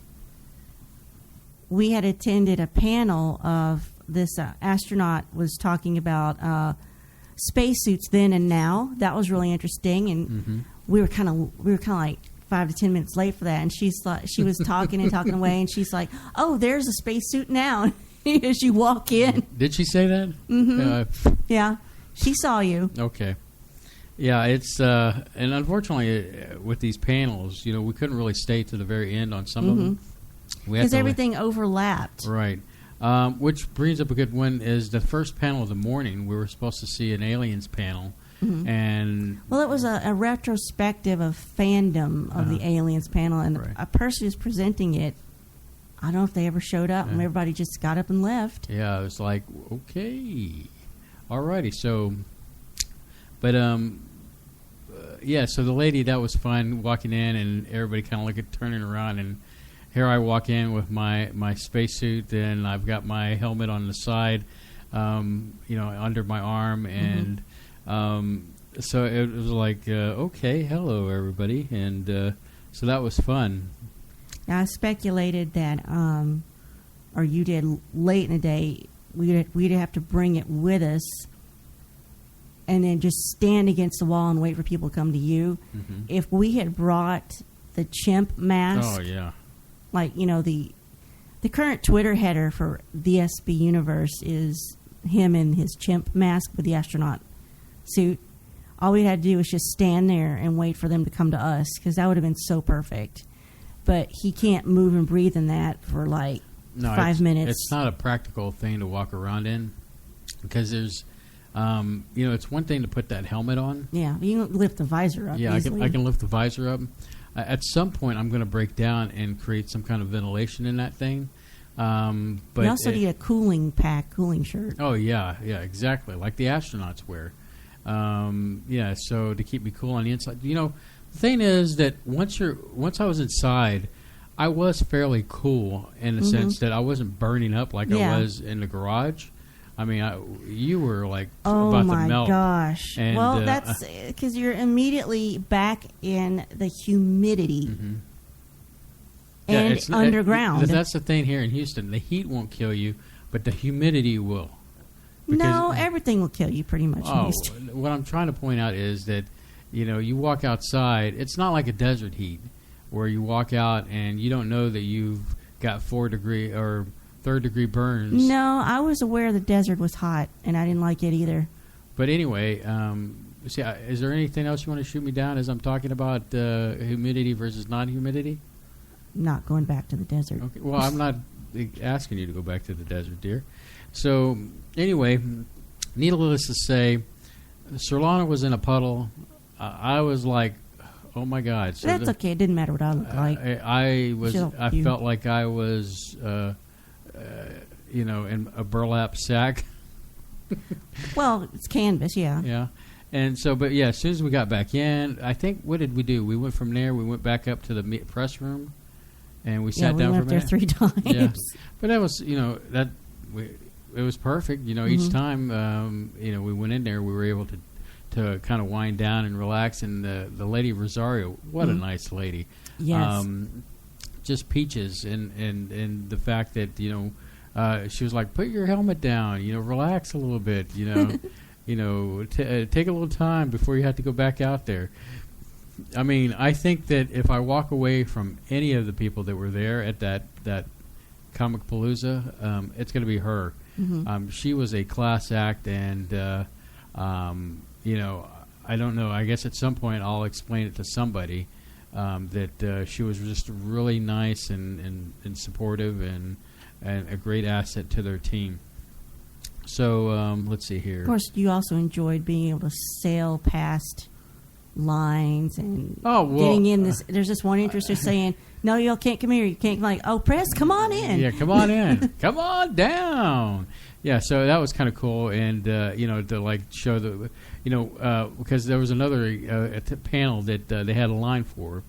we had attended a panel of this astronaut was talking about spacesuits then and now. That was really interesting, and we were kind of like 5 to 10 minutes late for that, and she was talking and talking away, and she's like, "Oh, there's a spacesuit now." As you walk in, did she say that? Mm-hmm. Yeah, she saw you. Okay, yeah, it's and unfortunately with these panels, we couldn't really stay to the very end on some of them because everything overlapped. Right, which brings up a good one. Is the first panel of the morning? We were supposed to see an aliens panel. Mm-hmm. And it was a retrospective of fandom of the aliens panel, and a person who's presenting it, I don't know if they ever showed up, and everybody just got up and left. Yeah, it was like, okay, alrighty. So, but so the lady, that was fun walking in, and everybody kind of turning around, and here I walk in with my spacesuit, and I've got my helmet on the side, under my arm, and. So it was like, okay, hello everybody, and so that was fun. Now I speculated that, or you did late in the day, we'd have to bring it with us, and then just stand against the wall and wait for people to come to you. Mm-hmm. If we had brought the chimp mask, like the current Twitter header for the SB Universe is him in his chimp mask with the astronaut suit. All we had to do was just stand there and wait for them to come to us, because that would have been so perfect. But he can't move and breathe in that for 5 minutes. It's not a practical thing to walk around in, because there's, it's one thing to put that helmet on. Yeah, you can lift the visor up. Yeah, easily. I can lift the visor up. At some point, I'm going to break down and create some kind of ventilation in that thing. But you also need a cooling shirt. Oh yeah, exactly, like the astronauts wear. So to keep me cool on the inside. The thing is that once I was inside, I was fairly cool in the sense that I wasn't burning up like I was in the garage. I mean, you were like about to melt. Oh my gosh! And, that's because you're immediately back in the humidity and underground. That's the thing here in Houston. The heat won't kill you, but the humidity will. No, everything will kill you pretty much. What I'm trying to point out is that, you walk outside. It's not like a desert heat where you walk out and you don't know that you've got 4-degree or 3rd-degree burns. No, I was aware the desert was hot, and I didn't like it either. But anyway, is there anything else you want to shoot me down as I'm talking about humidity versus non-humidity? Not going back to the desert. Okay. Well, I'm not asking you to go back to the desert, dear. So, anyway, needless to say, Solana was in a puddle. I was like, oh my God. So that's okay. It didn't matter what I looked like. I felt like I was, in a burlap sack. Well, it's canvas, yeah. Yeah. And so, but yeah, as soon as we got back in, I think, what did we do? We went from there, we went back up to the press room, and we sat down for a minute. We went there 3 times. Yeah. But that was, it was perfect. Each time, we went in there, we were able to kind of wind down and relax. And the lady Rosario, what a nice lady. Yes. Just peaches. And the fact that, she was like, put your helmet down, relax a little bit, take a little time before you have to go back out there. I mean, I think that if I walk away from any of the people that were there at that Comic Palooza, it's going to be her. Mm-hmm. She was a class act, and you know, I don't know. I guess at some point I'll explain it to somebody that she was just really nice and supportive and a great asset to their team. So let's see here. Of course, you also enjoyed being able to sail past lines and getting in this. There's this one interest just saying, "No, you can't come here. You can't." Like, oh, press, come on in. Yeah, come on in. Come on down. Yeah, so that was kind of cool, and you know, to like show the, you know, because there was another panel that they had a line for,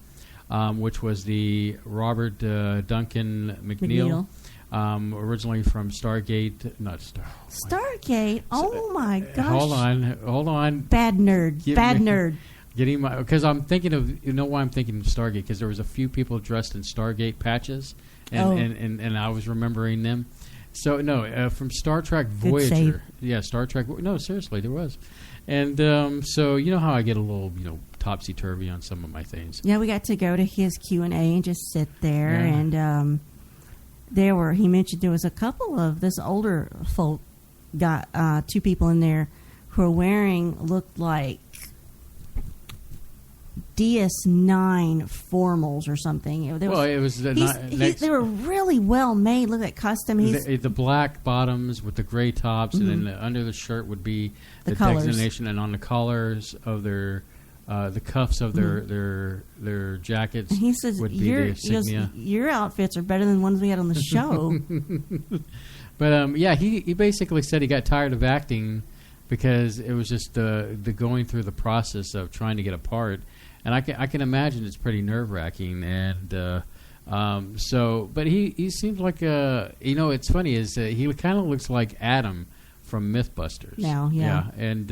which was the Robert Duncan McNeil. Originally from Stargate, not Stargate. Oh my gosh! Hold on. Bad nerd. Getting my, because I'm thinking of, you know why I'm thinking of Stargate, because there was a few people dressed in Stargate patches, and I was remembering them. So no, from Star Trek Voyager. Yeah, Star Trek. No, seriously, there was, and so you know how I get a little, you know, topsy turvy on some of my things. Yeah, we got to go to his Q&A and just sit there, Yeah. and he mentioned there was a couple of this older folk, got 2 people in there who were looked like DS9 formals or something. They were really well made. Look at custom. The black bottoms with the gray tops, and then under the shirt would be the designation, and on the collars of their the cuffs of their jackets. And he says, would be the insignia. Your outfits are better than the ones we had on the show. But yeah, he basically said he got tired of acting because it was just the going through the process of trying to get a part. And I can imagine it's pretty nerve-wracking, and so. But he seems like you know, it's funny is he kind of looks like Adam from MythBusters now, yeah, and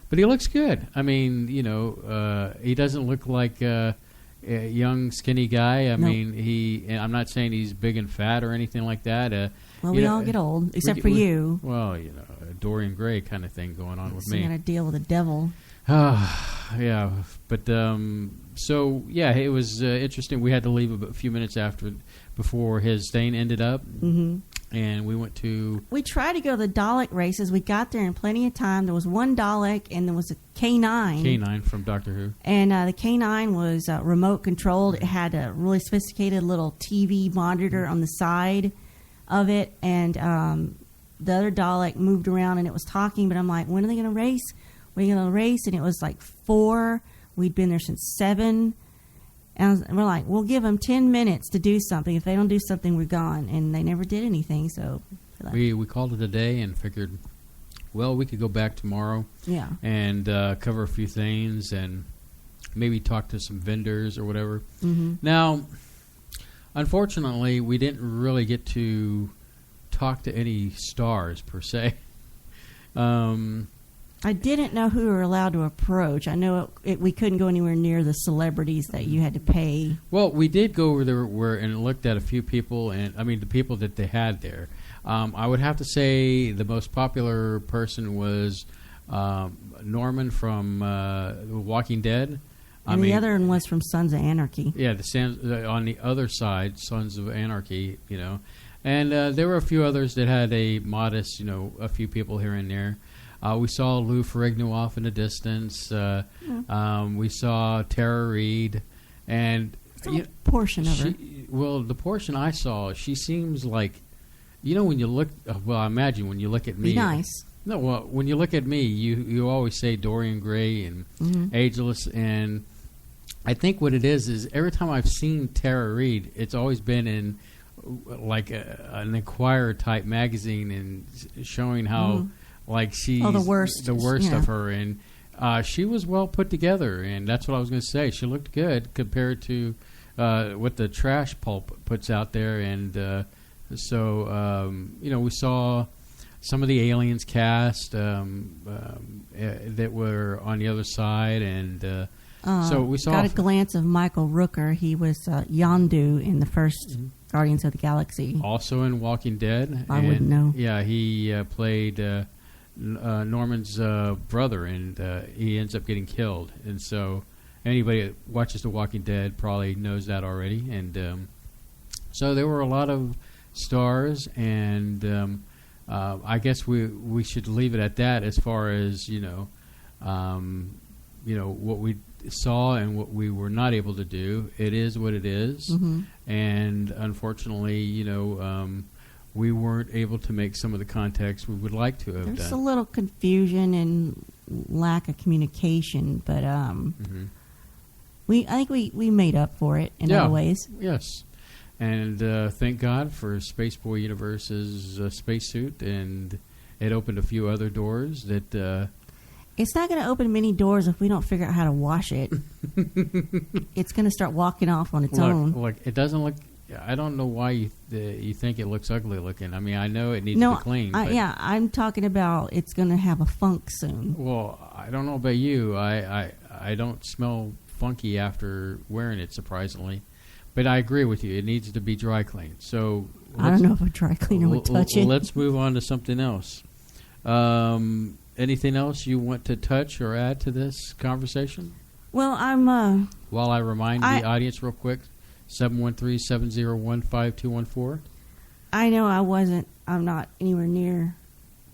but he looks good. I mean, you know, he doesn't look like a young skinny guy. I mean, I'm not saying he's big and fat or anything like that. Well, we all get old, except for you. Well, you know, a Dorian Gray kind of thing going on with me. You got to deal with the devil. Yeah, but so yeah, it was interesting. We had to leave a few minutes before his thing ended up, and we went to. We tried to go to the Dalek races. We got there in plenty of time. There was one Dalek, and there was a K9. K9 from Doctor Who, and the K9 was remote controlled. It had a really sophisticated little TV monitor on the side of it, and the other Dalek moved around and it was talking. But I'm like, when are they going to race? We're going to race, and it was like 4. We'd been there since 7. And we're like, we'll give them 10 minutes to do something. If they don't do something, we're gone. And they never did anything. So we called it a day and figured, well, we could go back tomorrow. Yeah. And cover a few things and maybe talk to some vendors or whatever. Now, unfortunately, we didn't really get to talk to any stars per se. I didn't know who we were allowed to approach. I know we couldn't go anywhere near the celebrities that you had to pay. Well, we did go over there and looked at a few people, and I mean the people that they had there. I would have to say the most popular person was Norman from Walking Dead. And the other one was from Sons of Anarchy. Yeah, on the other side, Sons of Anarchy, you know. And there were a few others that had a modest, you know, a few people here and there. We saw Lou Ferrigno off in the distance. We saw Tara Reid, and a portion of her. Well, the portion I saw, she seems like, you know, when you look. Well, I imagine when you look at me. Be nice. No, well, when you look at me, you always say Dorian Gray and ageless, and I think what it is every time I've seen Tara Reid, it's always been in like an Enquirer type magazine and showing how. Like she's the worst of her, and she was well put together, and that's what I was going to say. She looked good compared to what the trash pulp puts out there, and so you know, we saw some of the Aliens cast that were on the other side, and so we saw got a glance of Michael Rooker. He was Yondu in the first Guardians of the Galaxy, also in Walking Dead. I wouldn't know. Yeah, he played. Norman's brother, and he ends up getting killed. And so, Anybody that watches The Walking Dead probably knows that already. And so there were a lot of stars, and I guess we should leave it at that as far as what we saw and what we were not able to do. It is what it is. Mm-hmm. And unfortunately, we weren't able to make some of the contacts we would like to have done. There's a little confusion and lack of communication, but Mm-hmm. I think we made up for it in other ways. Yes. And thank God for Spaceboy Universe's spacesuit, and it opened a few other doors that... It's not going to open many doors if we don't figure out how to wash it. It's going to start walking off on its own. Look, it doesn't look... I don't know why you think it looks ugly looking. I mean, I know it needs to be clean. Yeah, I'm talking about it's going to have a funk soon. Well, I don't know about you. I don't smell funky after wearing it, surprisingly. But I agree with you. It needs to be dry cleaned. So I don't know if a dry cleaner would touch it. Let's move on to something else. Anything else you want to touch or add to this conversation? Well, I'm... While I remind the audience real quick, 713-701-5214. I know I'm not anywhere near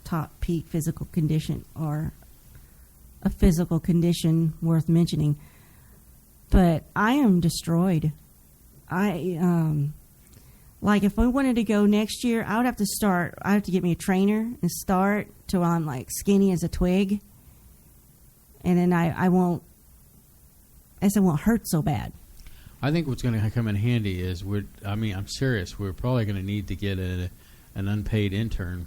top peak physical condition or a physical condition worth mentioning. But I am destroyed. Like if I wanted to go next year, I would have to get me a trainer and start till I'm like skinny as a twig. And then I won't hurt so bad. I think what's going to come in handy is I'm serious. We're probably going to need to get an unpaid intern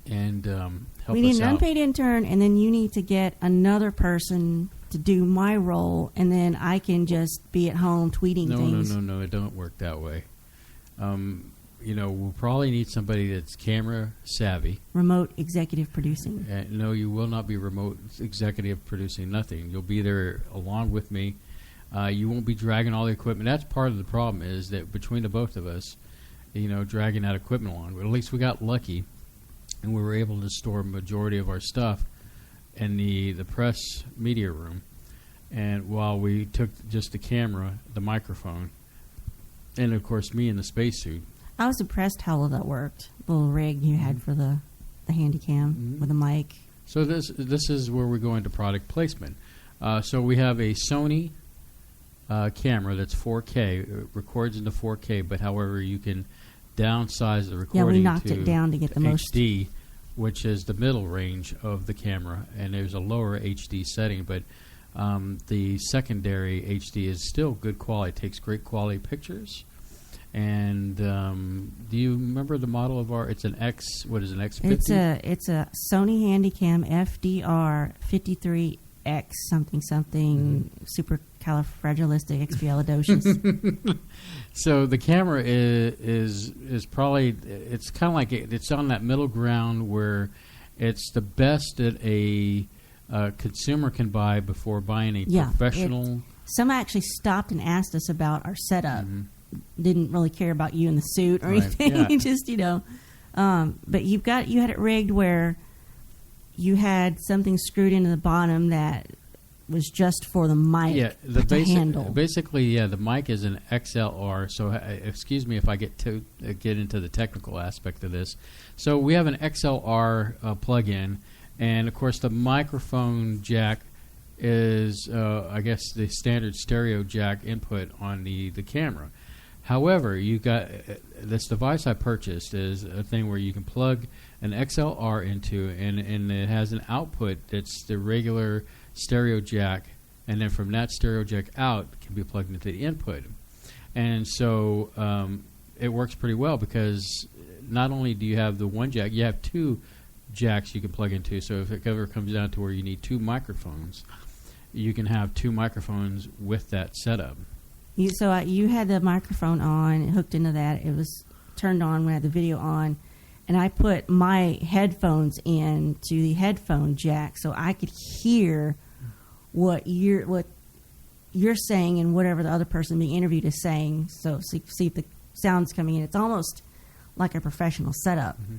and help us out. We need an unpaid intern, and then you need to get another person to do my role, and then I can just be at home tweeting things. No, it don't work that way. We'll probably need somebody that's camera savvy. Remote executive producing. No, you will not be remote executive producing nothing. You'll be there along with me. You won't be dragging all the equipment. That's part of the problem, is that between the both of us, dragging that equipment along. But at least we got lucky, and we were able to store a majority of our stuff in the press media room. And while we took just the camera, the microphone, and of course me in the spacesuit. I was impressed how well that worked. The little rig you had for the Handycam with a mic. So this is where we go into product placement. So we have a Sony camera that's 4K. It records into 4K, but however you can downsize the recording. Yeah, we knocked it down to get the most HD, which is the middle range of the camera, and there's a lower HD setting, but the secondary HD is still good quality. It takes great quality pictures. And do you remember the model of our? It's an X. What is an X50? It's a Sony Handycam FDR 53X something supercalifragilisticexpialidocious. So the camera is probably, it's kind of like it's on that middle ground where it's the best that a consumer can buy before buying a professional. Some actually stopped and asked us about our setup. Mm-hmm. Didn't really care about you in the suit or anything. Yeah. Just but you had it rigged where you had something screwed into the bottom that was just for the mic. Yeah, the handle. Basically, the mic is an XLR. So, excuse me if I get into the technical aspect of this. So we have an XLR plug-in, and of course the microphone jack is, I guess, the standard stereo jack input on the camera. However, you got this device I purchased is a thing where you can plug an XLR into, and it has an output that's the regular stereo jack, and then from that stereo jack out can be plugged into the input. And so it works pretty well because not only do you have the one jack, you have two jacks you can plug into. So if it ever comes down to where you need two microphones, you can have two microphones with that setup. You had the microphone on, hooked into that. It was turned on when I had the video on, and I put my headphones in to the headphone jack so I could hear what you're saying and whatever the other person being interviewed is saying. So see if the sound's coming in. It's almost like a professional setup. Mm-hmm.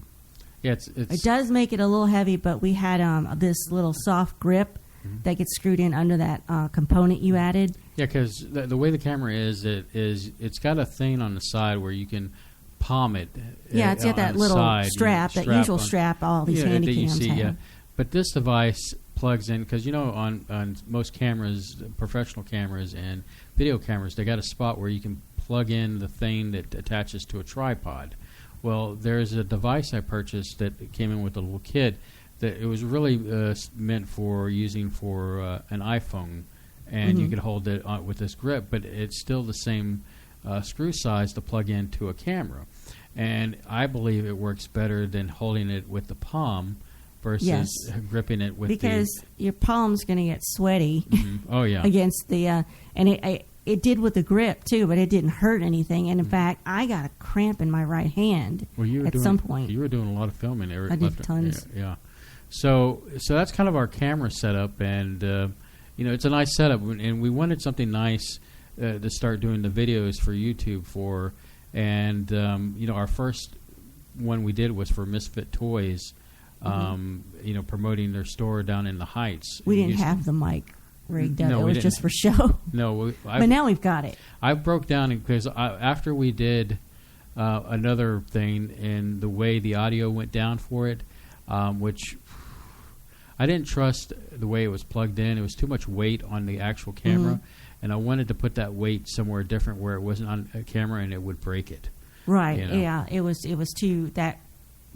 Yeah, it does make it a little heavy, but we had this little soft grip that gets screwed in under that component you added. Yeah, because the way the camera is, it's got a thing on the side where you can palm it. Yeah, it's got that little side, strap, that usual strap all these handy cams have. Yeah. But this device plugs in, because on most cameras, professional cameras and video cameras, they got a spot where you can plug in the thing that attaches to a tripod. Well, there's a device I purchased that came in with a little kit that it was really meant for using for an iPhone, and you could hold it with this grip, but it's still the same screw size to plug into a camera. And I believe it works better than holding it with the palm versus gripping it with because your palm's going to get sweaty. Oh yeah, against the and it did with the grip too, but it didn't hurt anything. And in fact, I got a cramp in my right hand some point. You were doing a lot of filming. I did tons. Yeah. So that's kind of our camera setup, and it's a nice setup, and we wanted something nice to start doing the videos for YouTube for, and our first one we did was for Misfit Toys. Promoting their store down in the Heights. We didn't have the mic rigged up. It was just for show. No, but now we've got it. I broke down because after we did another thing and the way the audio went down for it, which I didn't trust the way it was plugged in. It was too much weight on the actual camera, and I wanted to put that weight somewhere different where it wasn't on a camera and it would break it. Right. Yeah. It was too that.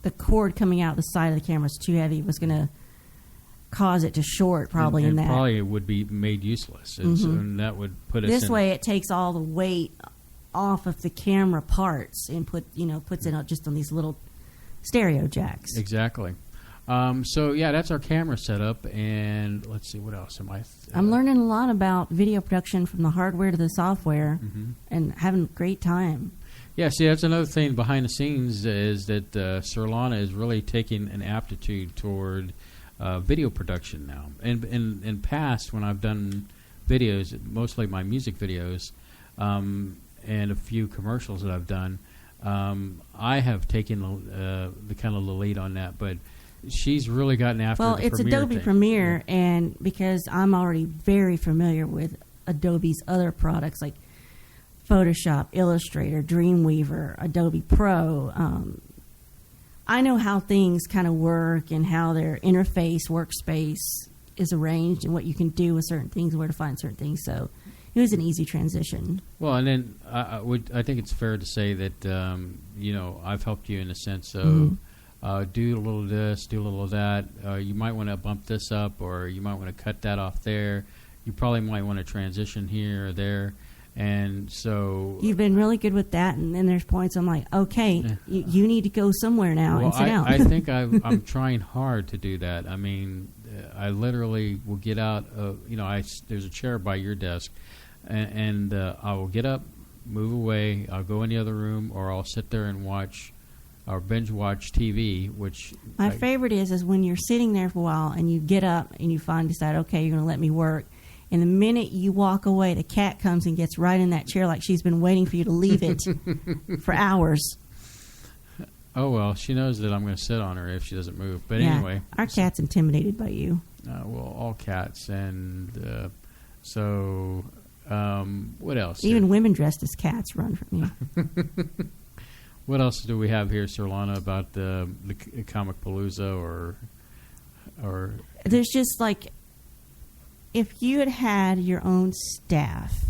The cord coming out the side of the camera was too heavy. It was going to cause it to short, probably. And probably it would be made useless, and that would put us. This way, it takes all the weight off of the camera parts and puts it just on these little stereo jacks. Exactly. That's our camera setup, and let's see what else am I. I'm learning a lot about video production from the hardware to the software, and having a great time. Yeah, see, that's another thing behind the scenes is that Sirlana is really taking an aptitude toward video production now. And in past, when I've done videos, mostly my music videos, and a few commercials that I've done, I have taken the kind of the lead on that. But she's really gotten after the Premiere. Well, it's Adobe Premiere, and because I'm already very familiar with Adobe's other products like Photoshop, Illustrator, Dreamweaver, Adobe Pro. I know how things kind of work and how their interface workspace is arranged and what you can do with certain things, where to find certain things. So it was an easy transition. Well, and then I think it's fair to say that I've helped you in a sense of do a little of this, do a little of that. You might want to bump this up, or you might want to cut that off there. You probably might want to transition here or there. And so you've been really good with that, and then there's points I'm like, okay, you need to go somewhere now and sit down. I think I'm trying hard to do that. I mean, I literally will get out. There's a chair by your desk, and I will get up, move away. I'll go in the other room, or I'll sit there and watch or binge watch TV. Which my favorite is when you're sitting there for a while and you get up and you finally decide, okay, you're going to let me work. And the minute you walk away, the cat comes and gets right in that chair like she's been waiting for you to leave it for hours. Oh, well, she knows that I'm going to sit on her if she doesn't move. But anyway. Our cat's intimidated by you. Well, all cats. And what else? Even women dressed as cats run from you. What else do we have here, Sirlana, about the Comic Palooza or? There's just like, if you had your own staff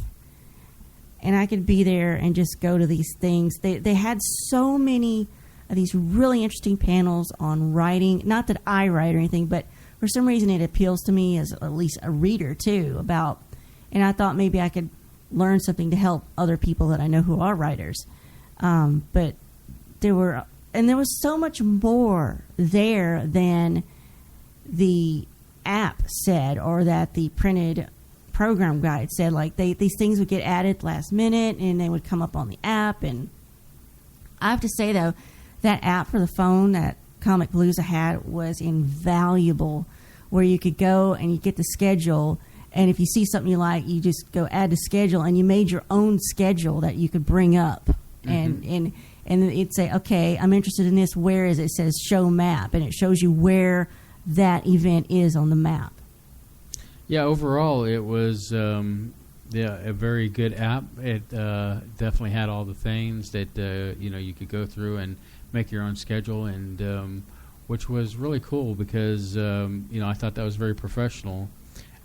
and I could be there and just go to these things, they had so many of these really interesting panels on writing. Not that I write or anything, but for some reason it appeals to me as at least a reader too and I thought maybe I could learn something to help other people that I know who are writers. But there was so much more there than the app said, or that the printed program guide said. Like these things would get added last minute and they would come up on the app. And I have to say though, that app for the phone that Comic Palooza had was invaluable, where you could go and you get the schedule, and if you see something you like, you just go add to schedule, and you made your own schedule that you could bring up. And it'd say, okay, I'm interested in this, where is it? It says show map, and it shows you where that event is on the map. Yeah, overall it was a very good app. It definitely had all the things that you could go through and make your own schedule, and which was really cool because I thought that was very professional,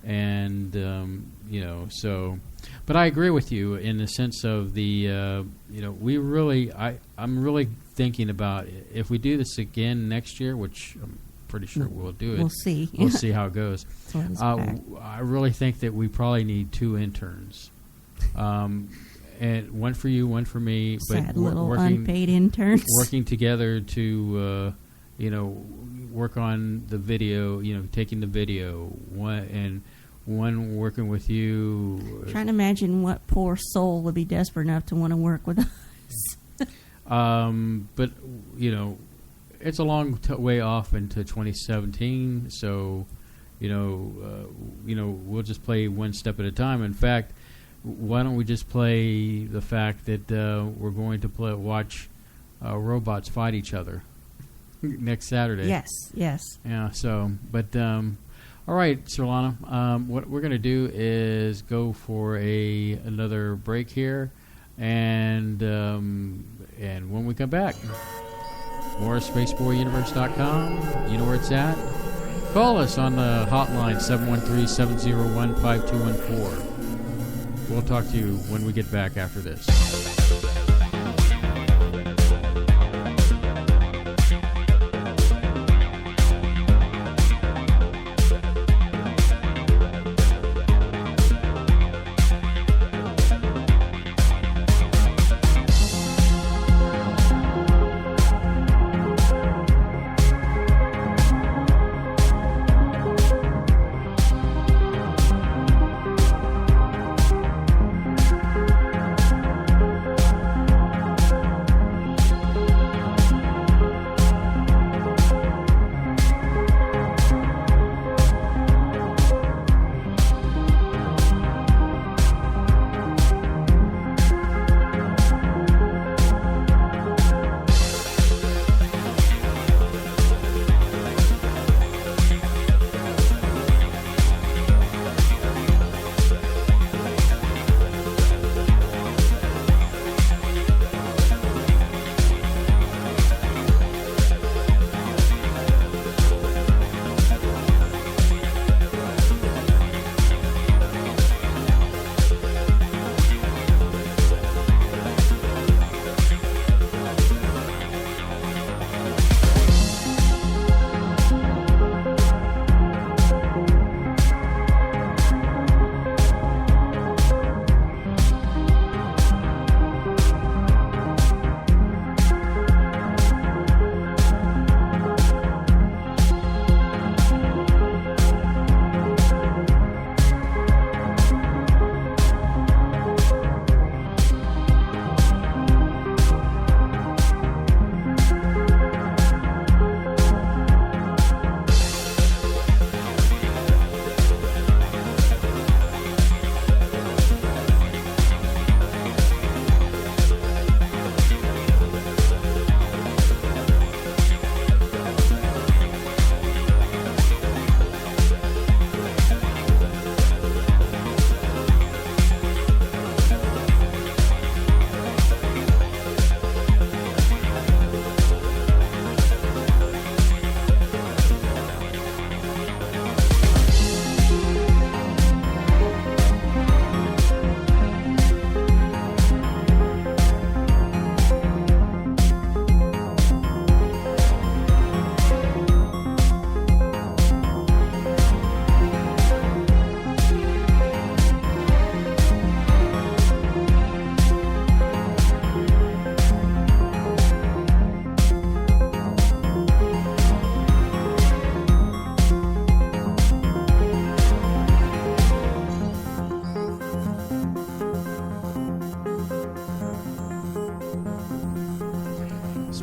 and so. But I agree with you in the sense of the I'm really thinking about if we do this again next year, which I'm pretty sure we'll do it. We'll see. We'll see how it goes. I really think that we probably need 2 interns, and one for you, one for me. Sad little unpaid interns working together to work on the video. Taking the video one working with you. Trying to imagine what poor soul would be desperate enough to want to work with us. But it's a long way off into 2017, so we'll just play one step at a time. In fact, why don't we just play the fact that we're going to watch robots fight each other next Saturday? Yes. Yeah. So, but all right, Solana. What we're going to do is go for another break here, and when we come back, more SpaceboyUniverse.com. You know where it's at. Call us on the hotline 713-701-5214. We'll talk to you when we get back after this.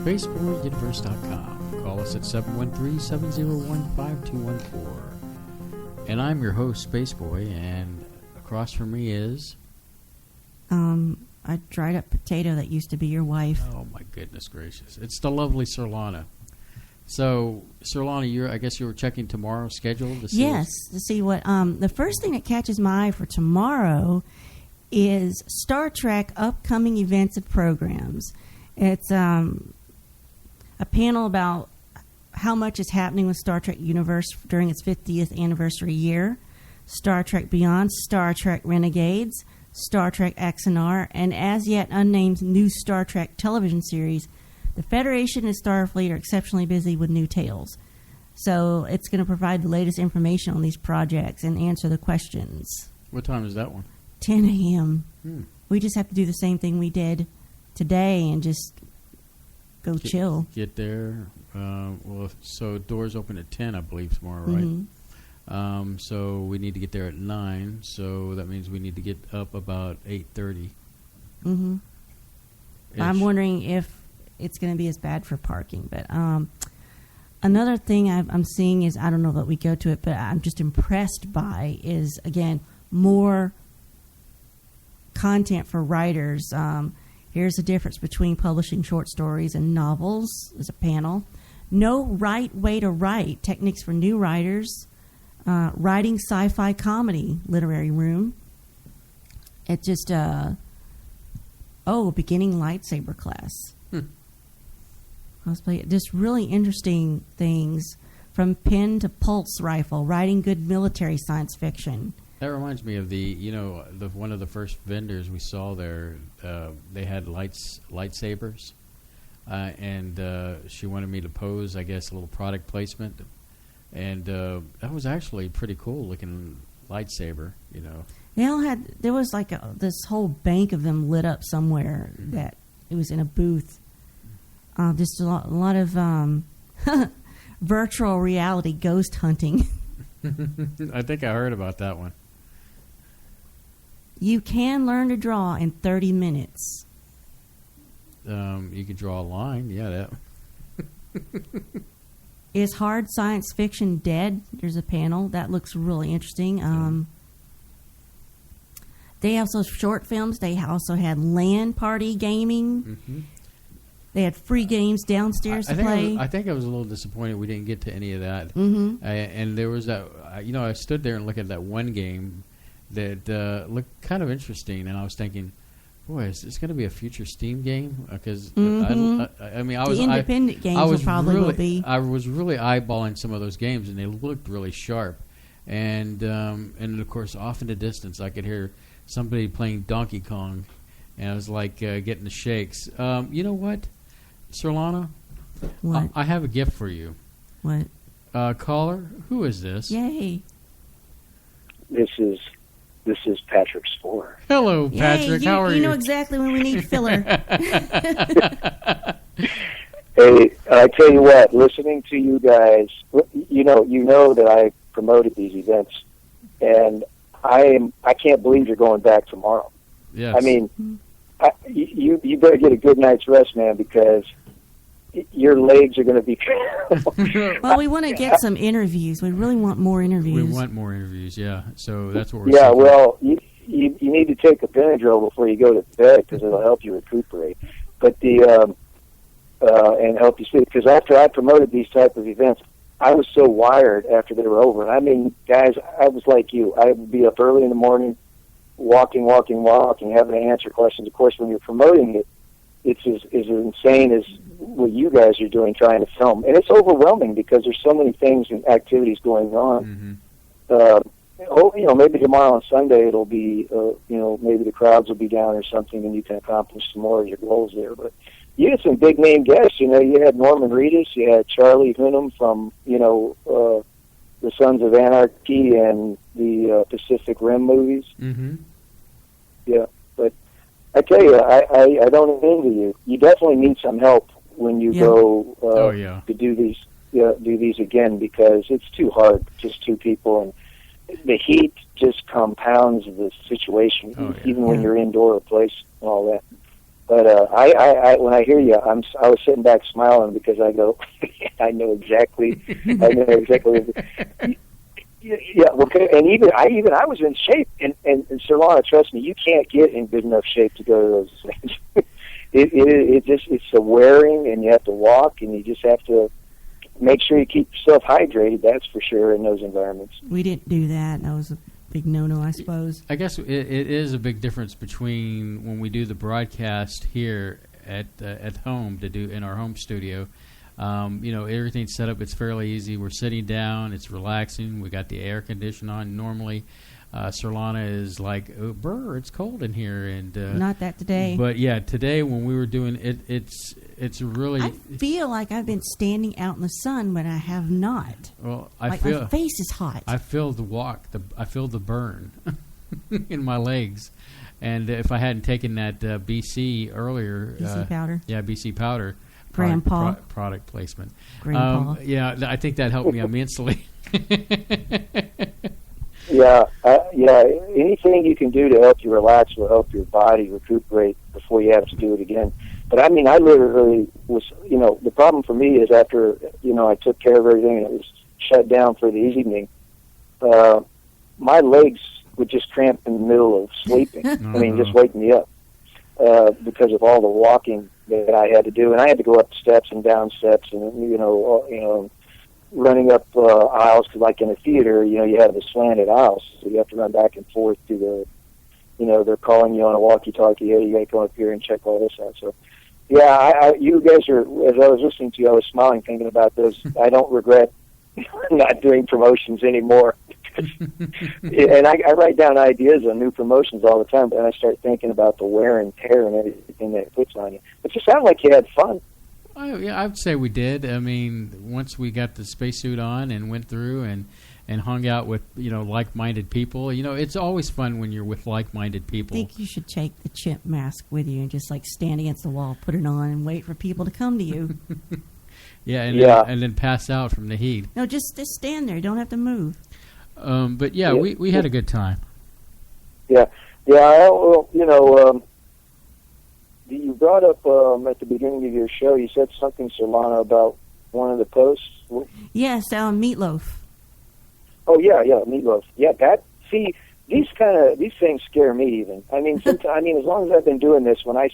SpaceboyUniverse.com. Call us at 713-701-5214. And I'm your host, Spaceboy, and across from me is... a dried up potato that used to be your wife. Oh, my goodness gracious. It's the lovely Solana. So, Sirlana, I guess you were checking tomorrow's schedule to see. Yes, to see what. The first thing that catches my eye for tomorrow is Star Trek upcoming events and programs. It's a panel about how much is happening with Star Trek universe during its 50th anniversary year. Star Trek Beyond, Star Trek Renegades, Star Trek XNR, and as yet unnamed new Star Trek television series. The Federation and Starfleet are exceptionally busy with new tales. So it's going to provide the latest information on these projects and answer the questions. What time is that one? 10 a.m. We just have to do the same thing we did today and just go chill. Get there. So doors open at 10, I believe, tomorrow, right? Mm-hmm. So we need to get there at 9. So that means we need to get up about 8:30. Mm-hmm. I'm wondering if it's going to be as bad for parking. But another thing I'm seeing is, I don't know that we go to it, but I'm just impressed by is, again, more content for writers. Here's the difference between publishing short stories and novels. There's a panel. No right way to write. Techniques for new writers. Writing sci-fi comedy. Literary room. It just, beginning lightsaber class. Just really interesting things, from pen to pulse rifle, writing good military science fiction. That reminds me of one of the first vendors we saw there. They had lightsabers, and she wanted me to pose, I guess, a little product placement, and that was actually a pretty cool looking lightsaber. They all had. There was like this whole bank of them lit up somewhere that it was in a booth. Just a lot of virtual reality ghost hunting. I think I heard about that one. You can learn to draw in 30 minutes. You can draw a line, yeah. That. Is hard science fiction dead? There's a panel that looks really interesting. They also short films. They also had LAN party gaming. Mm-hmm. They had free games downstairs to play. I think I was a little disappointed we didn't get to any of that. Mm-hmm. And there was that, I stood there and looked at that one game that looked kind of interesting, and I was thinking, boy, is this going to be a future Steam game? Because the independent games will be. I was really eyeballing some of those games, and they looked really sharp. And of course, off in the distance, I could hear somebody playing Donkey Kong, and I was like getting the shakes. You know what, Sirlana? What? I have a gift for you. What? Caller, who is this? Yay! This is Patrick Sporer. Hello, Patrick. How are you? You know exactly when we need filler. Hey, I tell you what, listening to you guys, you know that I promoted these events, and I can't believe you're going back tomorrow. Yes. I mean, you better get a good night's rest, man, because your legs are going to be... Well, we want to get some interviews. We really want more interviews. We want more interviews, yeah. So that's what we're Yeah, thinking. well, you need to take a Benadryl before you go to bed, because it'll help you recuperate. But and help you sleep. Because after I promoted these type of events, I was so wired after they were over. I mean, guys, I was like you. I would be up early in the morning, walking, having to answer questions. Of course, when you're promoting it, it's as insane as what you guys are doing trying to film. And it's overwhelming because there's so many things and activities going on. Mm-hmm. Maybe tomorrow on Sunday it'll be, maybe the crowds will be down or something and you can accomplish some more of your goals there. But you had some big name guests. You had Norman Reedus, you had Charlie Hunnam from, the Sons of Anarchy and the Pacific Rim movies. Mm-hmm. Yeah, but I tell you, I don't envy you. You definitely need some help when you go to do these again, because it's too hard, just two people, and the heat just compounds the situation, even when you're indoor place and all that. But I when I hear you, I was sitting back smiling because I go, I know exactly. Yeah, okay, and even I was in shape, and Sirlana, trust me, you can't get in good enough shape to go to those things. It's a wearing, and you have to walk, and you just have to make sure you keep yourself hydrated. That's for sure in those environments. We didn't do that. That was a big no-no, I suppose. I guess it is a big difference between when we do the broadcast here at home to do in our home studio. Everything's set up. It's fairly easy. We're sitting down. It's relaxing. We got the air conditioner on. Normally, Solana is like, oh, brr, it's cold in here, and not that today. But yeah, today when we were doing it, it's really. I feel like I've been standing out in the sun, but I have not. Well, my face is hot. I feel I feel the burn in my legs, and if I hadn't taken that BC earlier, BC powder. Yeah, BC powder. Grandpa. Product placement. Grandpa. Yeah, I think that helped me immensely. Yeah. Anything you can do to help you relax will help your body recuperate before you have to do it again. But I mean, I literally was, the problem for me is after, I took care of everything and it was shut down for the evening, my legs would just cramp in the middle of sleeping. I mean, just waking me up because of all the walking that I had to do. And I had to go up steps and down steps and, running up aisles, cause like in a theater, you have the slanted aisles, so you have to run back and forth to the, they're calling you on a walkie-talkie, hey, you got to go up here and check all this out. So, yeah, you guys are, as I was listening to you, I was smiling thinking about those. I don't regret not doing promotions anymore. And I write down ideas on new promotions all the time, but then I start thinking about the wear and tear and everything that it puts on you. But you sound like you had fun. Oh, yeah, I would say we did. I mean, once we got the spacesuit on and went through and hung out with, like-minded people, it's always fun when you're with like-minded people. I think you should take the chimp mask with you and just, stand against the wall, put it on, and wait for people to come to you. And then pass out from the heat. No, just stand there. You don't have to move. But, yeah, we had a good time. Yeah. Yeah, well, you brought up at the beginning of your show, you said something, Solana, about one of the posts. Yes, meatloaf. Oh, yeah, meatloaf. Yeah, these things scare me even. I mean, as long as I've been doing this, when I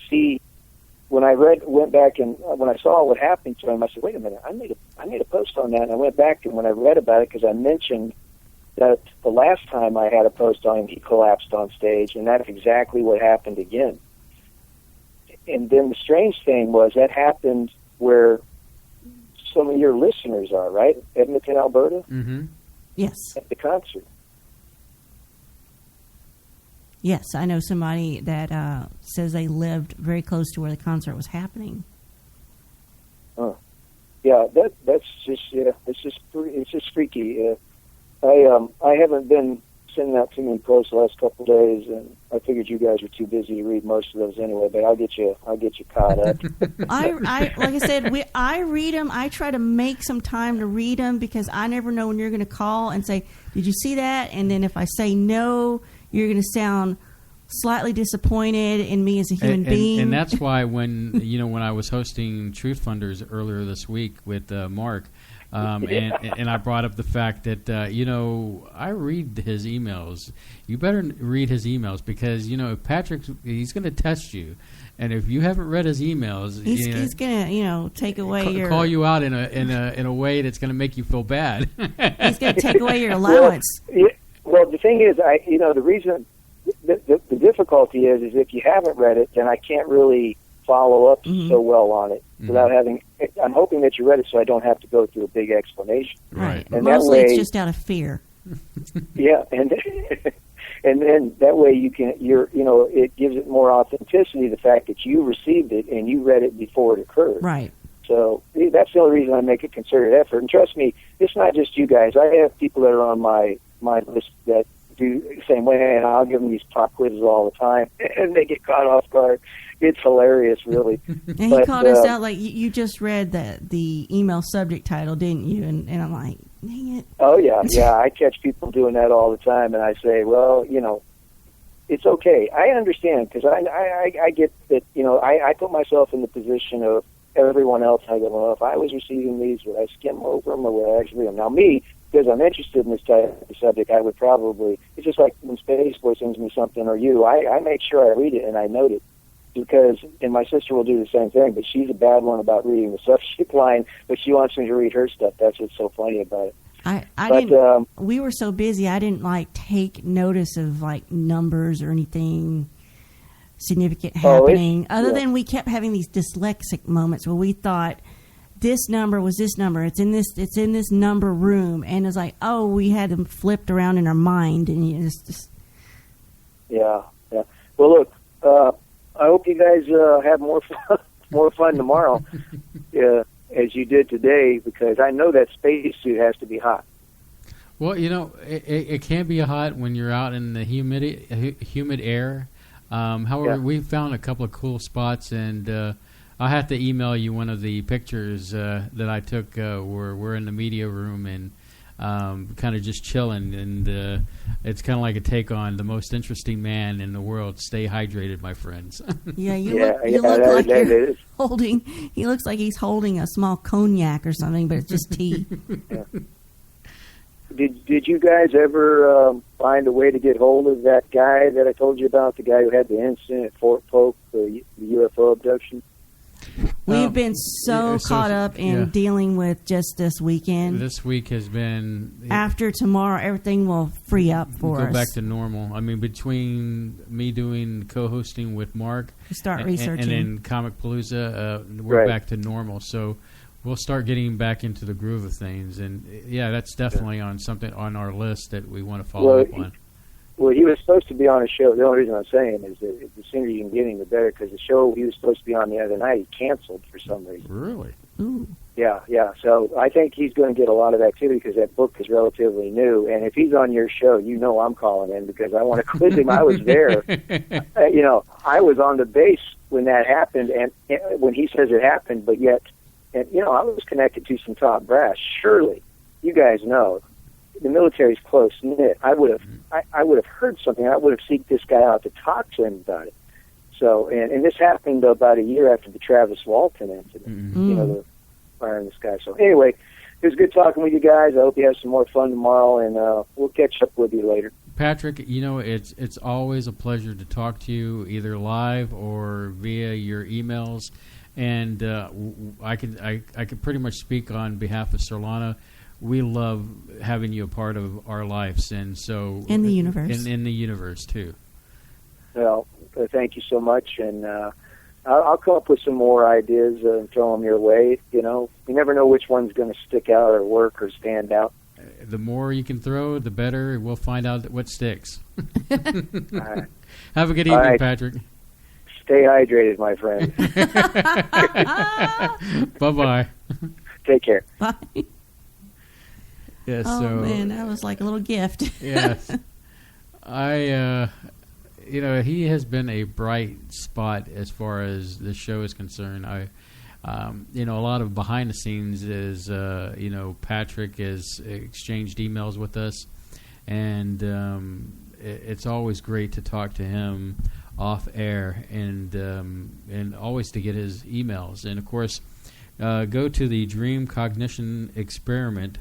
went back and when I saw what happened to him, I said, wait a minute, I made a post on that, and I went back and when I read about it, because I mentioned that the last time I had a post on him, he collapsed on stage, and that's exactly what happened again. And then the strange thing was that happened where some of your listeners are, right? Edmonton, Alberta? Mm-hmm. Yes. At the concert. Yes, I know somebody that says they lived very close to where the concert was happening. Oh. Yeah, that's just, it's just freaky. I haven't been sending out too many posts the last couple of days, and I figured you guys were too busy to read most of those anyway. But I'll get you caught up. I like I said, I read them. I try to make some time to read them because I never know when you're going to call and say, "Did you see that?" And then if I say no, you're going to sound slightly disappointed in me as a human being. And that's why when when I was hosting Truth Funders earlier this week with Mark. And I brought up the fact that I read his emails. You better read his emails because if he's going to test you, and if you haven't read his emails, he's going to take away your call you out in a way that's going to make you feel bad. He's going to take away your allowance. Well, the thing is, the reason the difficulty is if you haven't read it, then I can't really follow up so well on it without having. I'm hoping that you read it so I don't have to go through a big explanation. Right. And mostly it's just out of fear. Yeah, and then that way it gives it more authenticity, the fact that you received it and you read it before it occurred. Right. So that's the only reason I make a concerted effort. And trust me, it's not just you guys. I have people that are on my list that do the same way, and I'll give them these pop quizzes all the time, and they get caught off guard. It's hilarious, really. And he called us out like, you just read the email subject title, didn't you? And I'm like, dang it. Oh, yeah. Yeah, I catch people doing that all the time, and I say, well, it's okay. I understand, because I get that, I put myself in the position of everyone else. I go, well, if I was receiving these, would I skim over them or would I actually read them? Now, me, because I'm interested in this type of subject, I would probably, it's just like when Spaceboy sends me something or you, I make sure I read it and I note it. because, and my sister will do the same thing, but she's a bad one about reading the stuff she's applying, but she wants me to read her stuff. That's what's so funny about it. We were so busy, I didn't take notice of numbers or anything significant happening. Other than we kept having these dyslexic moments where we thought this number was this number. It's in this number room, and it's we had them flipped around in our mind, and just yeah. Well, look, I hope you guys have more fun tomorrow. As you did today, because I know that spacesuit has to be hot. Well, it can be hot when you're out in the humid air. However, we found a couple of cool spots, and I'll have to email you one of the pictures that I took where we're in the media room and kind of just chilling. And it's kind of like a take on the most interesting man in the world. Stay hydrated, my friends. Yeah, you look like you're holding. He looks like he's holding a small cognac or something, but it's just tea. Yeah. Did you guys ever find a way to get hold of that guy that I told you about, the guy who had the incident at Fort Polk, the UFO abduction? We've been so caught up in dealing with just this weekend. This week has been... After tomorrow, everything will free up for us. Go back to normal. I mean, between me doing co-hosting with Mark... Start researching. And then Comic Palooza, we're back to normal. So we'll start getting back into the groove of things. And, that's definitely on something on our list that we want to follow up on. Well, he was supposed to be on a show. The only reason I'm saying is that the sooner you can get him, the better, because the show he was supposed to be on the other night, he canceled for some reason. Really? Ooh. Yeah. So I think he's going to get a lot of activity because that book is relatively new. And if he's on your show, I'm calling in because I want to quiz him. I was there. I was on the base when that happened, and when he says it happened, but yet, I was connected to some top brass. Surely, you guys know. The military's close knit. I would have heard something. I would have seeked this guy out to talk to him about it. So, and this happened about a year after the Travis Walton incident. The fire in the sky. So, anyway, it was good talking with you guys. I hope you have some more fun tomorrow, and we'll catch up with you later. Patrick, it's always a pleasure to talk to you, either live or via your emails. And I could pretty much speak on behalf of Solana. We love having you a part of our lives, and so in the universe, in the universe too. Well, thank you so much, and I'll come up with some more ideas and throw them your way. You never know which one's going to stick out or work or stand out. The more you can throw, the better. We'll find out what sticks. All right. Have a good evening, Patrick. Stay hydrated, my friend. Bye-bye. Take care. Bye. Yeah, man, that was like a little gift. Yes. He has been a bright spot as far as the show is concerned. A lot of behind the scenes is, Patrick has exchanged emails with us, and it's always great to talk to him off air and always to get his emails. And, of course, go to the Dream Cognition Experiment.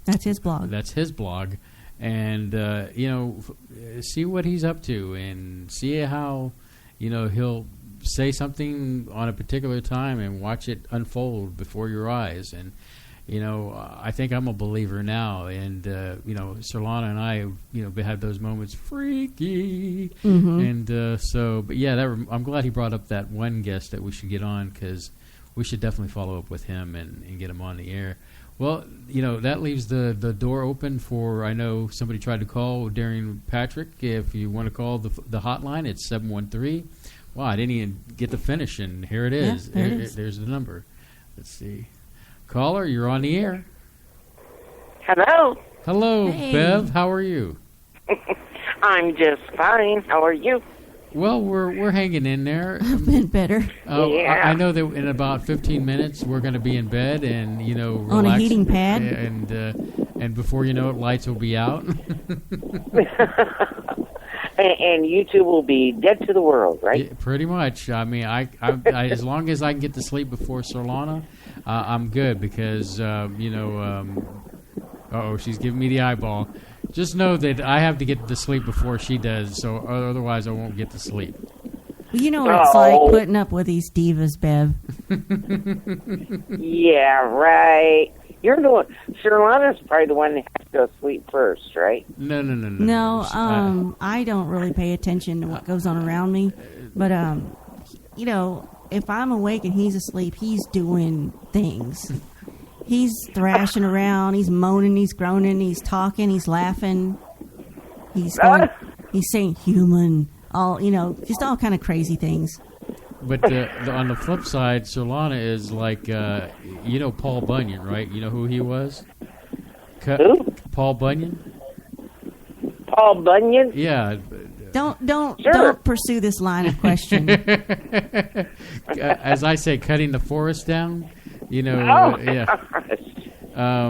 That's his blog. And, see what he's up to and see how, he'll say something on a particular time and watch it unfold before your eyes. And, I think I'm a believer now. And, Solana and I have, had those moments, freaky. Mm-hmm. And I'm glad he brought up that one guest that we should get on, because we should definitely follow up with him and get him on the air. Well, that leaves the door open for, I know somebody tried to call during Patrick. If you want to call the hotline, it's 713. Wow, I didn't even get to finish, and here it is. Yeah, there's the number. Let's see. Caller, you're on the air. Hello. Hello, hey. Bev. How are you? I'm just fine. How are you? Well, we're hanging in there. I've been better. Yeah. I know that in about 15 minutes we're going to be in bed and relax, on a heating pad, and before you know it, lights will be out. And you two will be dead to the world, right? Yeah, pretty much. I mean, I as long as I can get to sleep before Solana, I'm good, because she's giving me the eyeball. Just know that I have to get to sleep before she does, so otherwise I won't get to sleep. Well, you know what it's like putting up with these divas, Bev. Yeah, right. You're the one. Sherlana's probably the one that has to go sleep first, right? No. No, I don't really pay attention to what goes on around me. But, you know, if I'm awake and he's asleep, he's doing things. He's thrashing around. He's moaning. He's groaning. He's talking. He's laughing. He's going, he's saying human. All, you know, just all kind of crazy things. But on the flip side, Sherlana is like, you know Paul Bunyan, right? You know who he was? Who? Paul Bunyan? Paul Bunyan? Yeah. Don't pursue this line of question. As I say, cutting the forest down, you know. Yeah.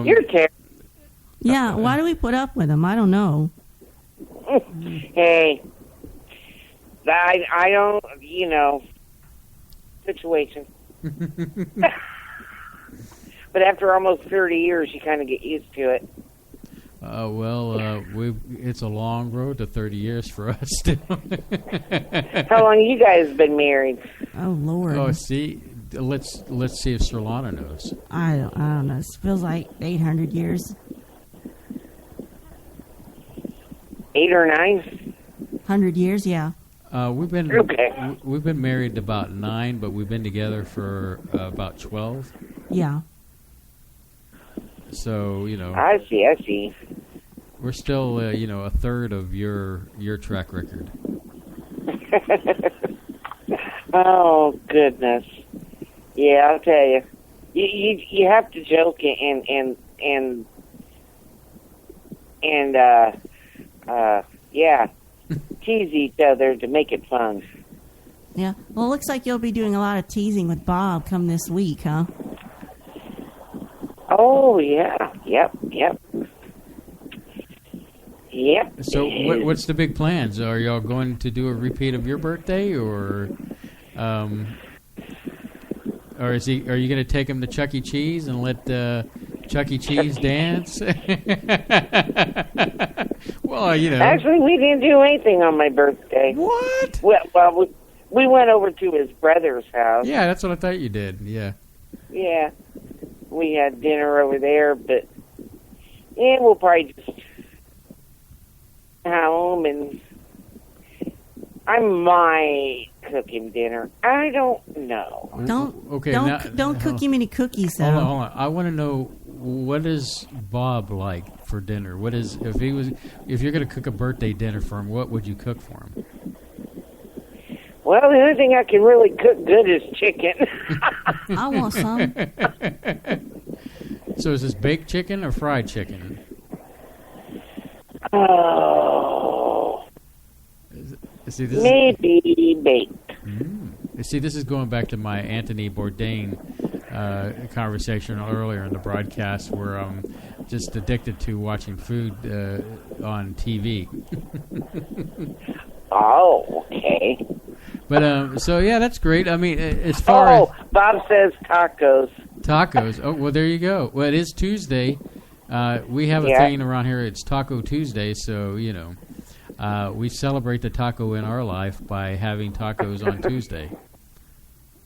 You're terrible. Yeah, why do we put up with him? I don't know. Hey, I don't, you know, situation. But after almost 30 years, you kind of get used to it. It's a long road to 30 years for us still. How long you guys been married? Oh Lord. Oh, see, let's see if Sherlana knows. I don't know. It feels like 800 years. 8 or 9? 100 years, yeah. We've been married about 9, but we've been together for about 12. Yeah. So, you know. I see. We're still, you know, a third of your track record. Oh goodness. Yeah, I'll tell you. You have to joke and tease each other to make it fun. Yeah. Well, it looks like you'll be doing a lot of teasing with Bob come this week, huh? Oh, yeah. Yep. So what's the big plans? Are y'all going to do a repeat of your birthday, or are you going to take him to Chuck E. Cheese and let Chuck E. Cheese dance? Well, you know. Actually, we didn't do anything on my birthday. What? Well, we went over to his brother's house. Yeah, that's what I thought you did. Yeah. Yeah. We had dinner over there, but yeah, we'll probably just home, and I might cook him dinner. I don't know. Don't cook him any cookies, though. Hold on. I want to know, what is Bob like for dinner? What is if you're going to cook a birthday dinner for him? What would you cook for him? Well, the only thing I can really cook good is chicken. I want some. So is this baked chicken or fried chicken? Oh. Maybe baked. See, this is going back to my Anthony Bourdain conversation earlier in the broadcast, where I'm just addicted to watching food on TV. Oh, okay. But so yeah, that's great. I mean, as far as Bob says tacos. Tacos. Oh, well, there you go. Well, it is Tuesday. We have a thing around here. It's Taco Tuesday, so you know, we celebrate the taco in our life by having tacos on Tuesday.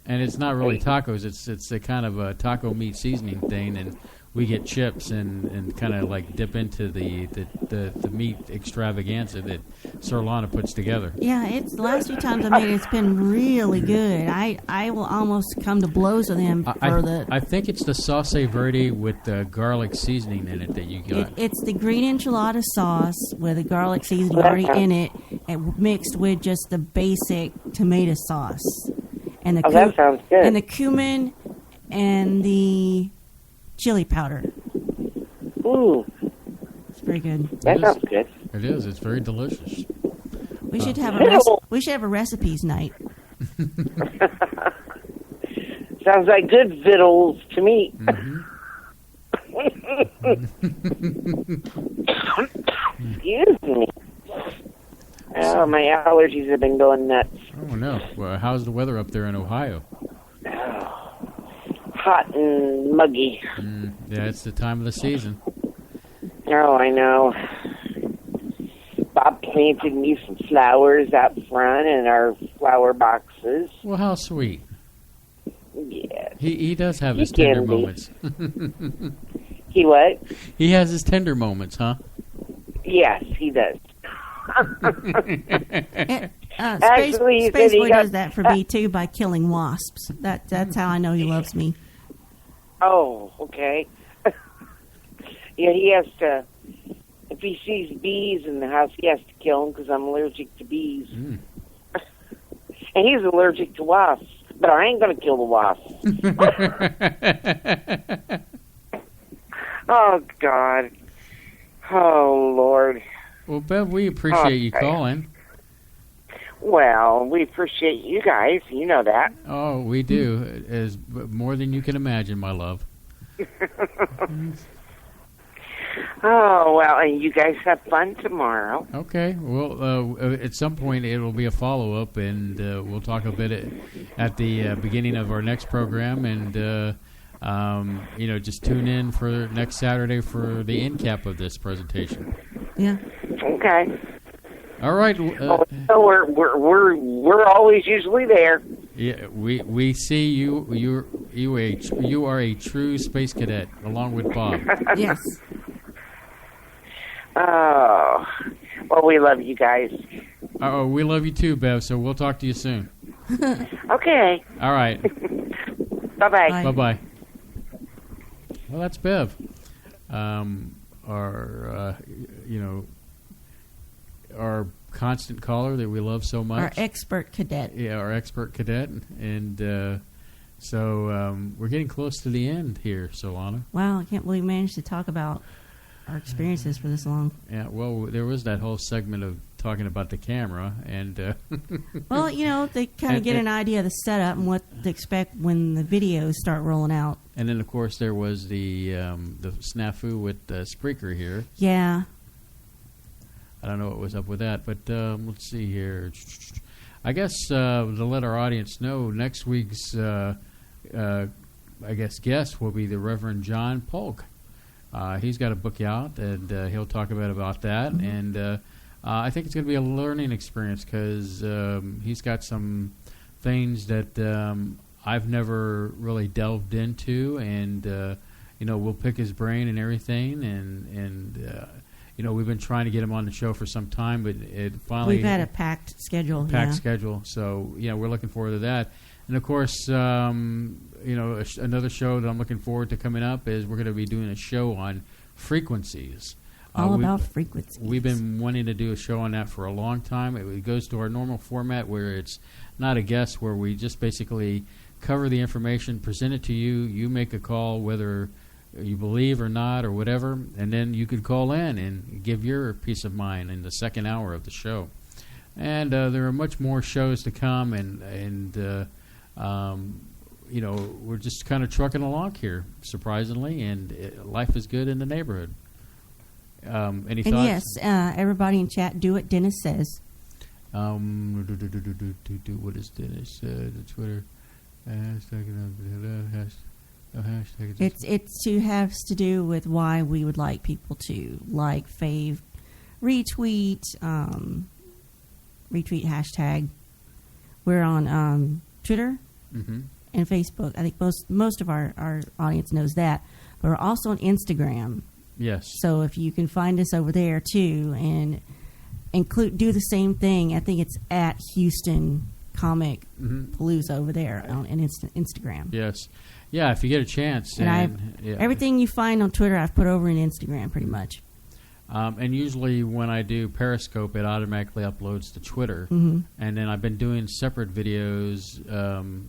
And it's not really tacos. It's a kind of a taco meat seasoning thing, and we get chips and kind of like dip into the meat extravaganza that Sirlana puts together. Yeah, it's the last few times I made it, it's been really good. I will almost come to blows with him I think it's the sauce verde with the garlic seasoning in it that you got. It's the green enchilada sauce with the garlic seasoning already in it, and mixed with just the basic tomato sauce. And the that sounds good. And the cumin and the chili powder. Ooh. It's very good. That sounds good. It is. It's very delicious. We should have a recipes night. Sounds like good victuals to me. Excuse me. Oh, my allergies have been going nuts. Oh, no. Well, how's the weather up there in Ohio? Hot and muggy. Yeah, it's the time of the season. Oh, I know. Bob planted me some flowers out front, and our flower boxes. Well, how sweet. Yes. He does have He his tender can be. moments. He what? He has his tender moments, huh? Yes, he does. Actually, he said he Spaceboy got- does that for me too by killing wasps. That's how I know he loves me. Oh, okay. Yeah, he has to. If he sees bees in the house, he has to kill them because I'm allergic to bees. Mm. And he's allergic to wasps, but I ain't gonna kill the wasps. Oh God. Oh Lord. Well, Bev, we appreciate you Okay. calling. Well, we appreciate you guys. You know that. Oh, we do. As more than you can imagine, my love. Oh well, and you guys have fun tomorrow. Okay. Well, at some point it will be a follow-up, and we'll talk a bit at the beginning of our next program, and just tune in for next Saturday for the end cap of this presentation. Yeah. Okay. All right. So we're always usually there. Yeah, we see you. You are a true space cadet, along with Bob. Yes. Oh, well, we love you guys. Oh, we love you too, Bev. So we'll talk to you soon. Okay. All right. Bye-bye. Bye-bye. Well, that's Bev. Our constant caller that we love so much. Our expert cadet. Yeah, our expert cadet. And so we're getting close to the end here, Solana. Wow, I can't believe we managed to talk about our experiences for this long. Yeah, well, there was that whole segment of talking about the camera. And well, they kind of get an idea of the setup and what to expect when the videos start rolling out. And then, of course, there was the snafu with Spreaker here. Yeah. I don't know what was up with that, but let's see here. I guess to let our audience know, next week's guest will be the Reverend John Polk. He's got a book out, and he'll talk about that. Mm-hmm. And I think it's going to be a learning experience because he's got some things that I've never really delved into, and we'll pick his brain and everything, and we've been trying to get him on the show for some time, but it finally... We've had a packed schedule. Schedule. So, we're looking forward to that. And, of course, another show that I'm looking forward to coming up is we're going to be doing a show on frequencies. All about frequencies. We've been wanting to do a show on that for a long time. It goes to our normal format where it's not a guest, where we just basically cover the information, present it to you, you make a call whether you believe or not or whatever, and then you could call in and give your peace of mind in the second hour of the show. And there are much more shows to come, and we're just kind of trucking along here, surprisingly, and life is good in the neighborhood. Any thoughts? And yes, everybody in chat, do what Dennis says. What is Dennis? The Twitter hashtag. It's to have to do with why we would like people to like, fave, retweet, hashtag. We're on Twitter and Facebook. I think most of our audience knows that. But we're also on Instagram. Yes. So if you can find us over there too, and do the same thing. I think it's at Houston Comic Palooza over there on Instagram. Yes. Yeah, if you get a chance. And everything you find on Twitter, I've put over in Instagram pretty much. And usually when I do Periscope, it automatically uploads to Twitter. Mm-hmm. And then I've been doing separate videos.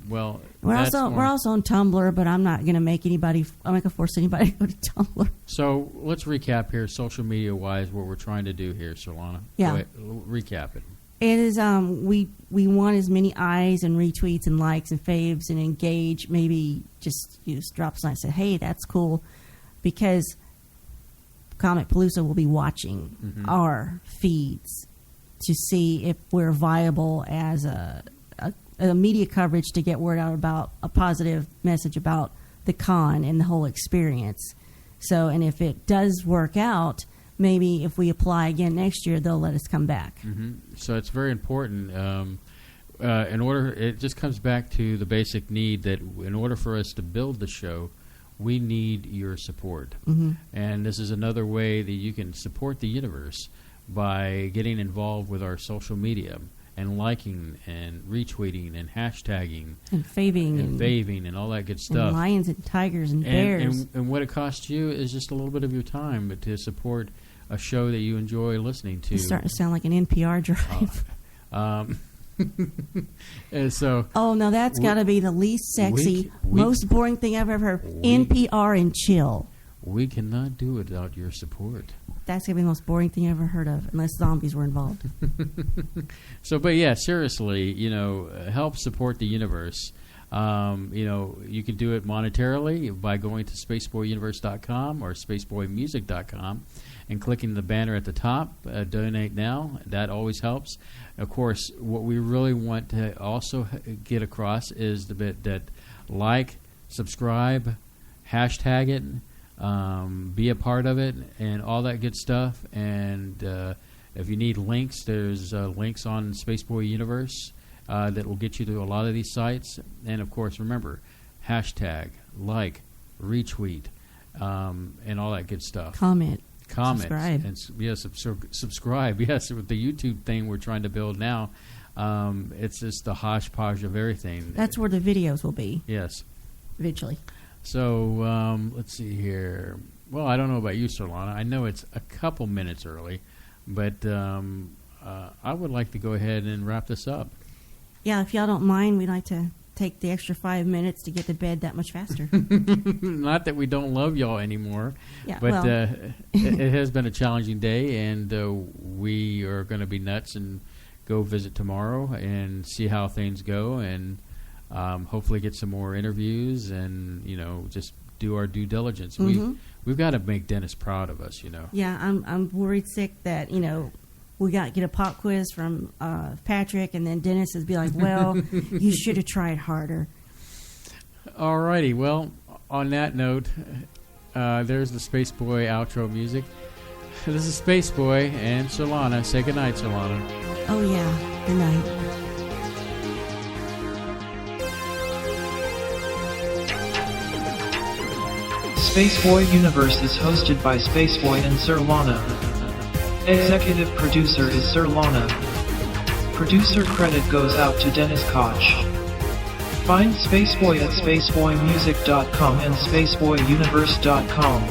We're also on Tumblr, but I'm not going to make anybody. I'm not going to force anybody to go to Tumblr. So let's recap here, social media wise, what we're trying to do here, Solana. Yeah. Go ahead, recap it. It is we want as many eyes and retweets and likes and faves and engage. Maybe just drop something and say, hey, that's cool, because Comic Palooza will be watching our feeds to see if we're viable as a media coverage to get word out about a positive message about the con and the whole experience. So, and if it does work out, maybe if we apply again next year, they'll let us come back. So it's very important. it just comes back to the basic need that in order for us to build the show, we need your support. Mm-hmm. And this is another way that you can support the universe by getting involved with our social media and liking and retweeting and hashtagging and faving and all that good stuff. And lions and tigers and bears. And what it costs you is just a little bit of your time, but to support a show that you enjoy listening to. It's starting to sound like an NPR drive. And so, oh, now that's got to be the least sexy, most boring thing I've ever heard. NPR and chill. We cannot do it without your support. That's going to be the most boring thing I've ever heard of, unless zombies were involved. So, but yeah, seriously, help support the universe. You can do it monetarily by going to spaceboyuniverse.com or spaceboymusic.com and clicking the banner at the top, donate now. That always helps. Of course, what we really want to also get across is the bit that like, subscribe, hashtag it, be a part of it, and all that good stuff. And if you need links, there's links on Spaceboy Universe that will get you to a lot of these sites. And, of course, remember, hashtag, like, retweet, and all that good stuff. Comment. Subscribe. And, subscribe. Yes, with the YouTube thing we're trying to build now, it's just the hodgepodge of everything. That's where the videos will be. Yes. Eventually. So, let's see here. Well, I don't know about you, Solana. I know it's a couple minutes early, but I would like to go ahead and wrap this up. Yeah, if y'all don't mind, we'd like to take the extra 5 minutes to get to bed that much faster. Not that we don't love y'all anymore, but it has been a challenging day, and we are going to be nuts and go visit tomorrow and see how things go, and hopefully get some more interviews, and just do our due diligence. Mm-hmm. We've got to make Dennis proud of us. Yeah, I'm worried sick that we got to get a pop quiz from Patrick, and then Dennis would be like, well, you should have tried harder. All righty. Well, on that note, there's the Spaceboy outro music. This is Spaceboy and Solana. Say goodnight, Solana. Oh, yeah. Good night. Spaceboy Universe is hosted by Spaceboy and Sir Lana. Executive producer is Sir Lana. Producer credit goes out to Dennis Koch. Find Spaceboy at spaceboymusic.com and spaceboyuniverse.com.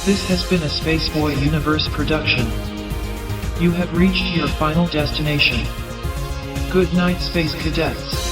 This has been a Spaceboy Universe production. You have reached your final destination. Good night, Space Cadets.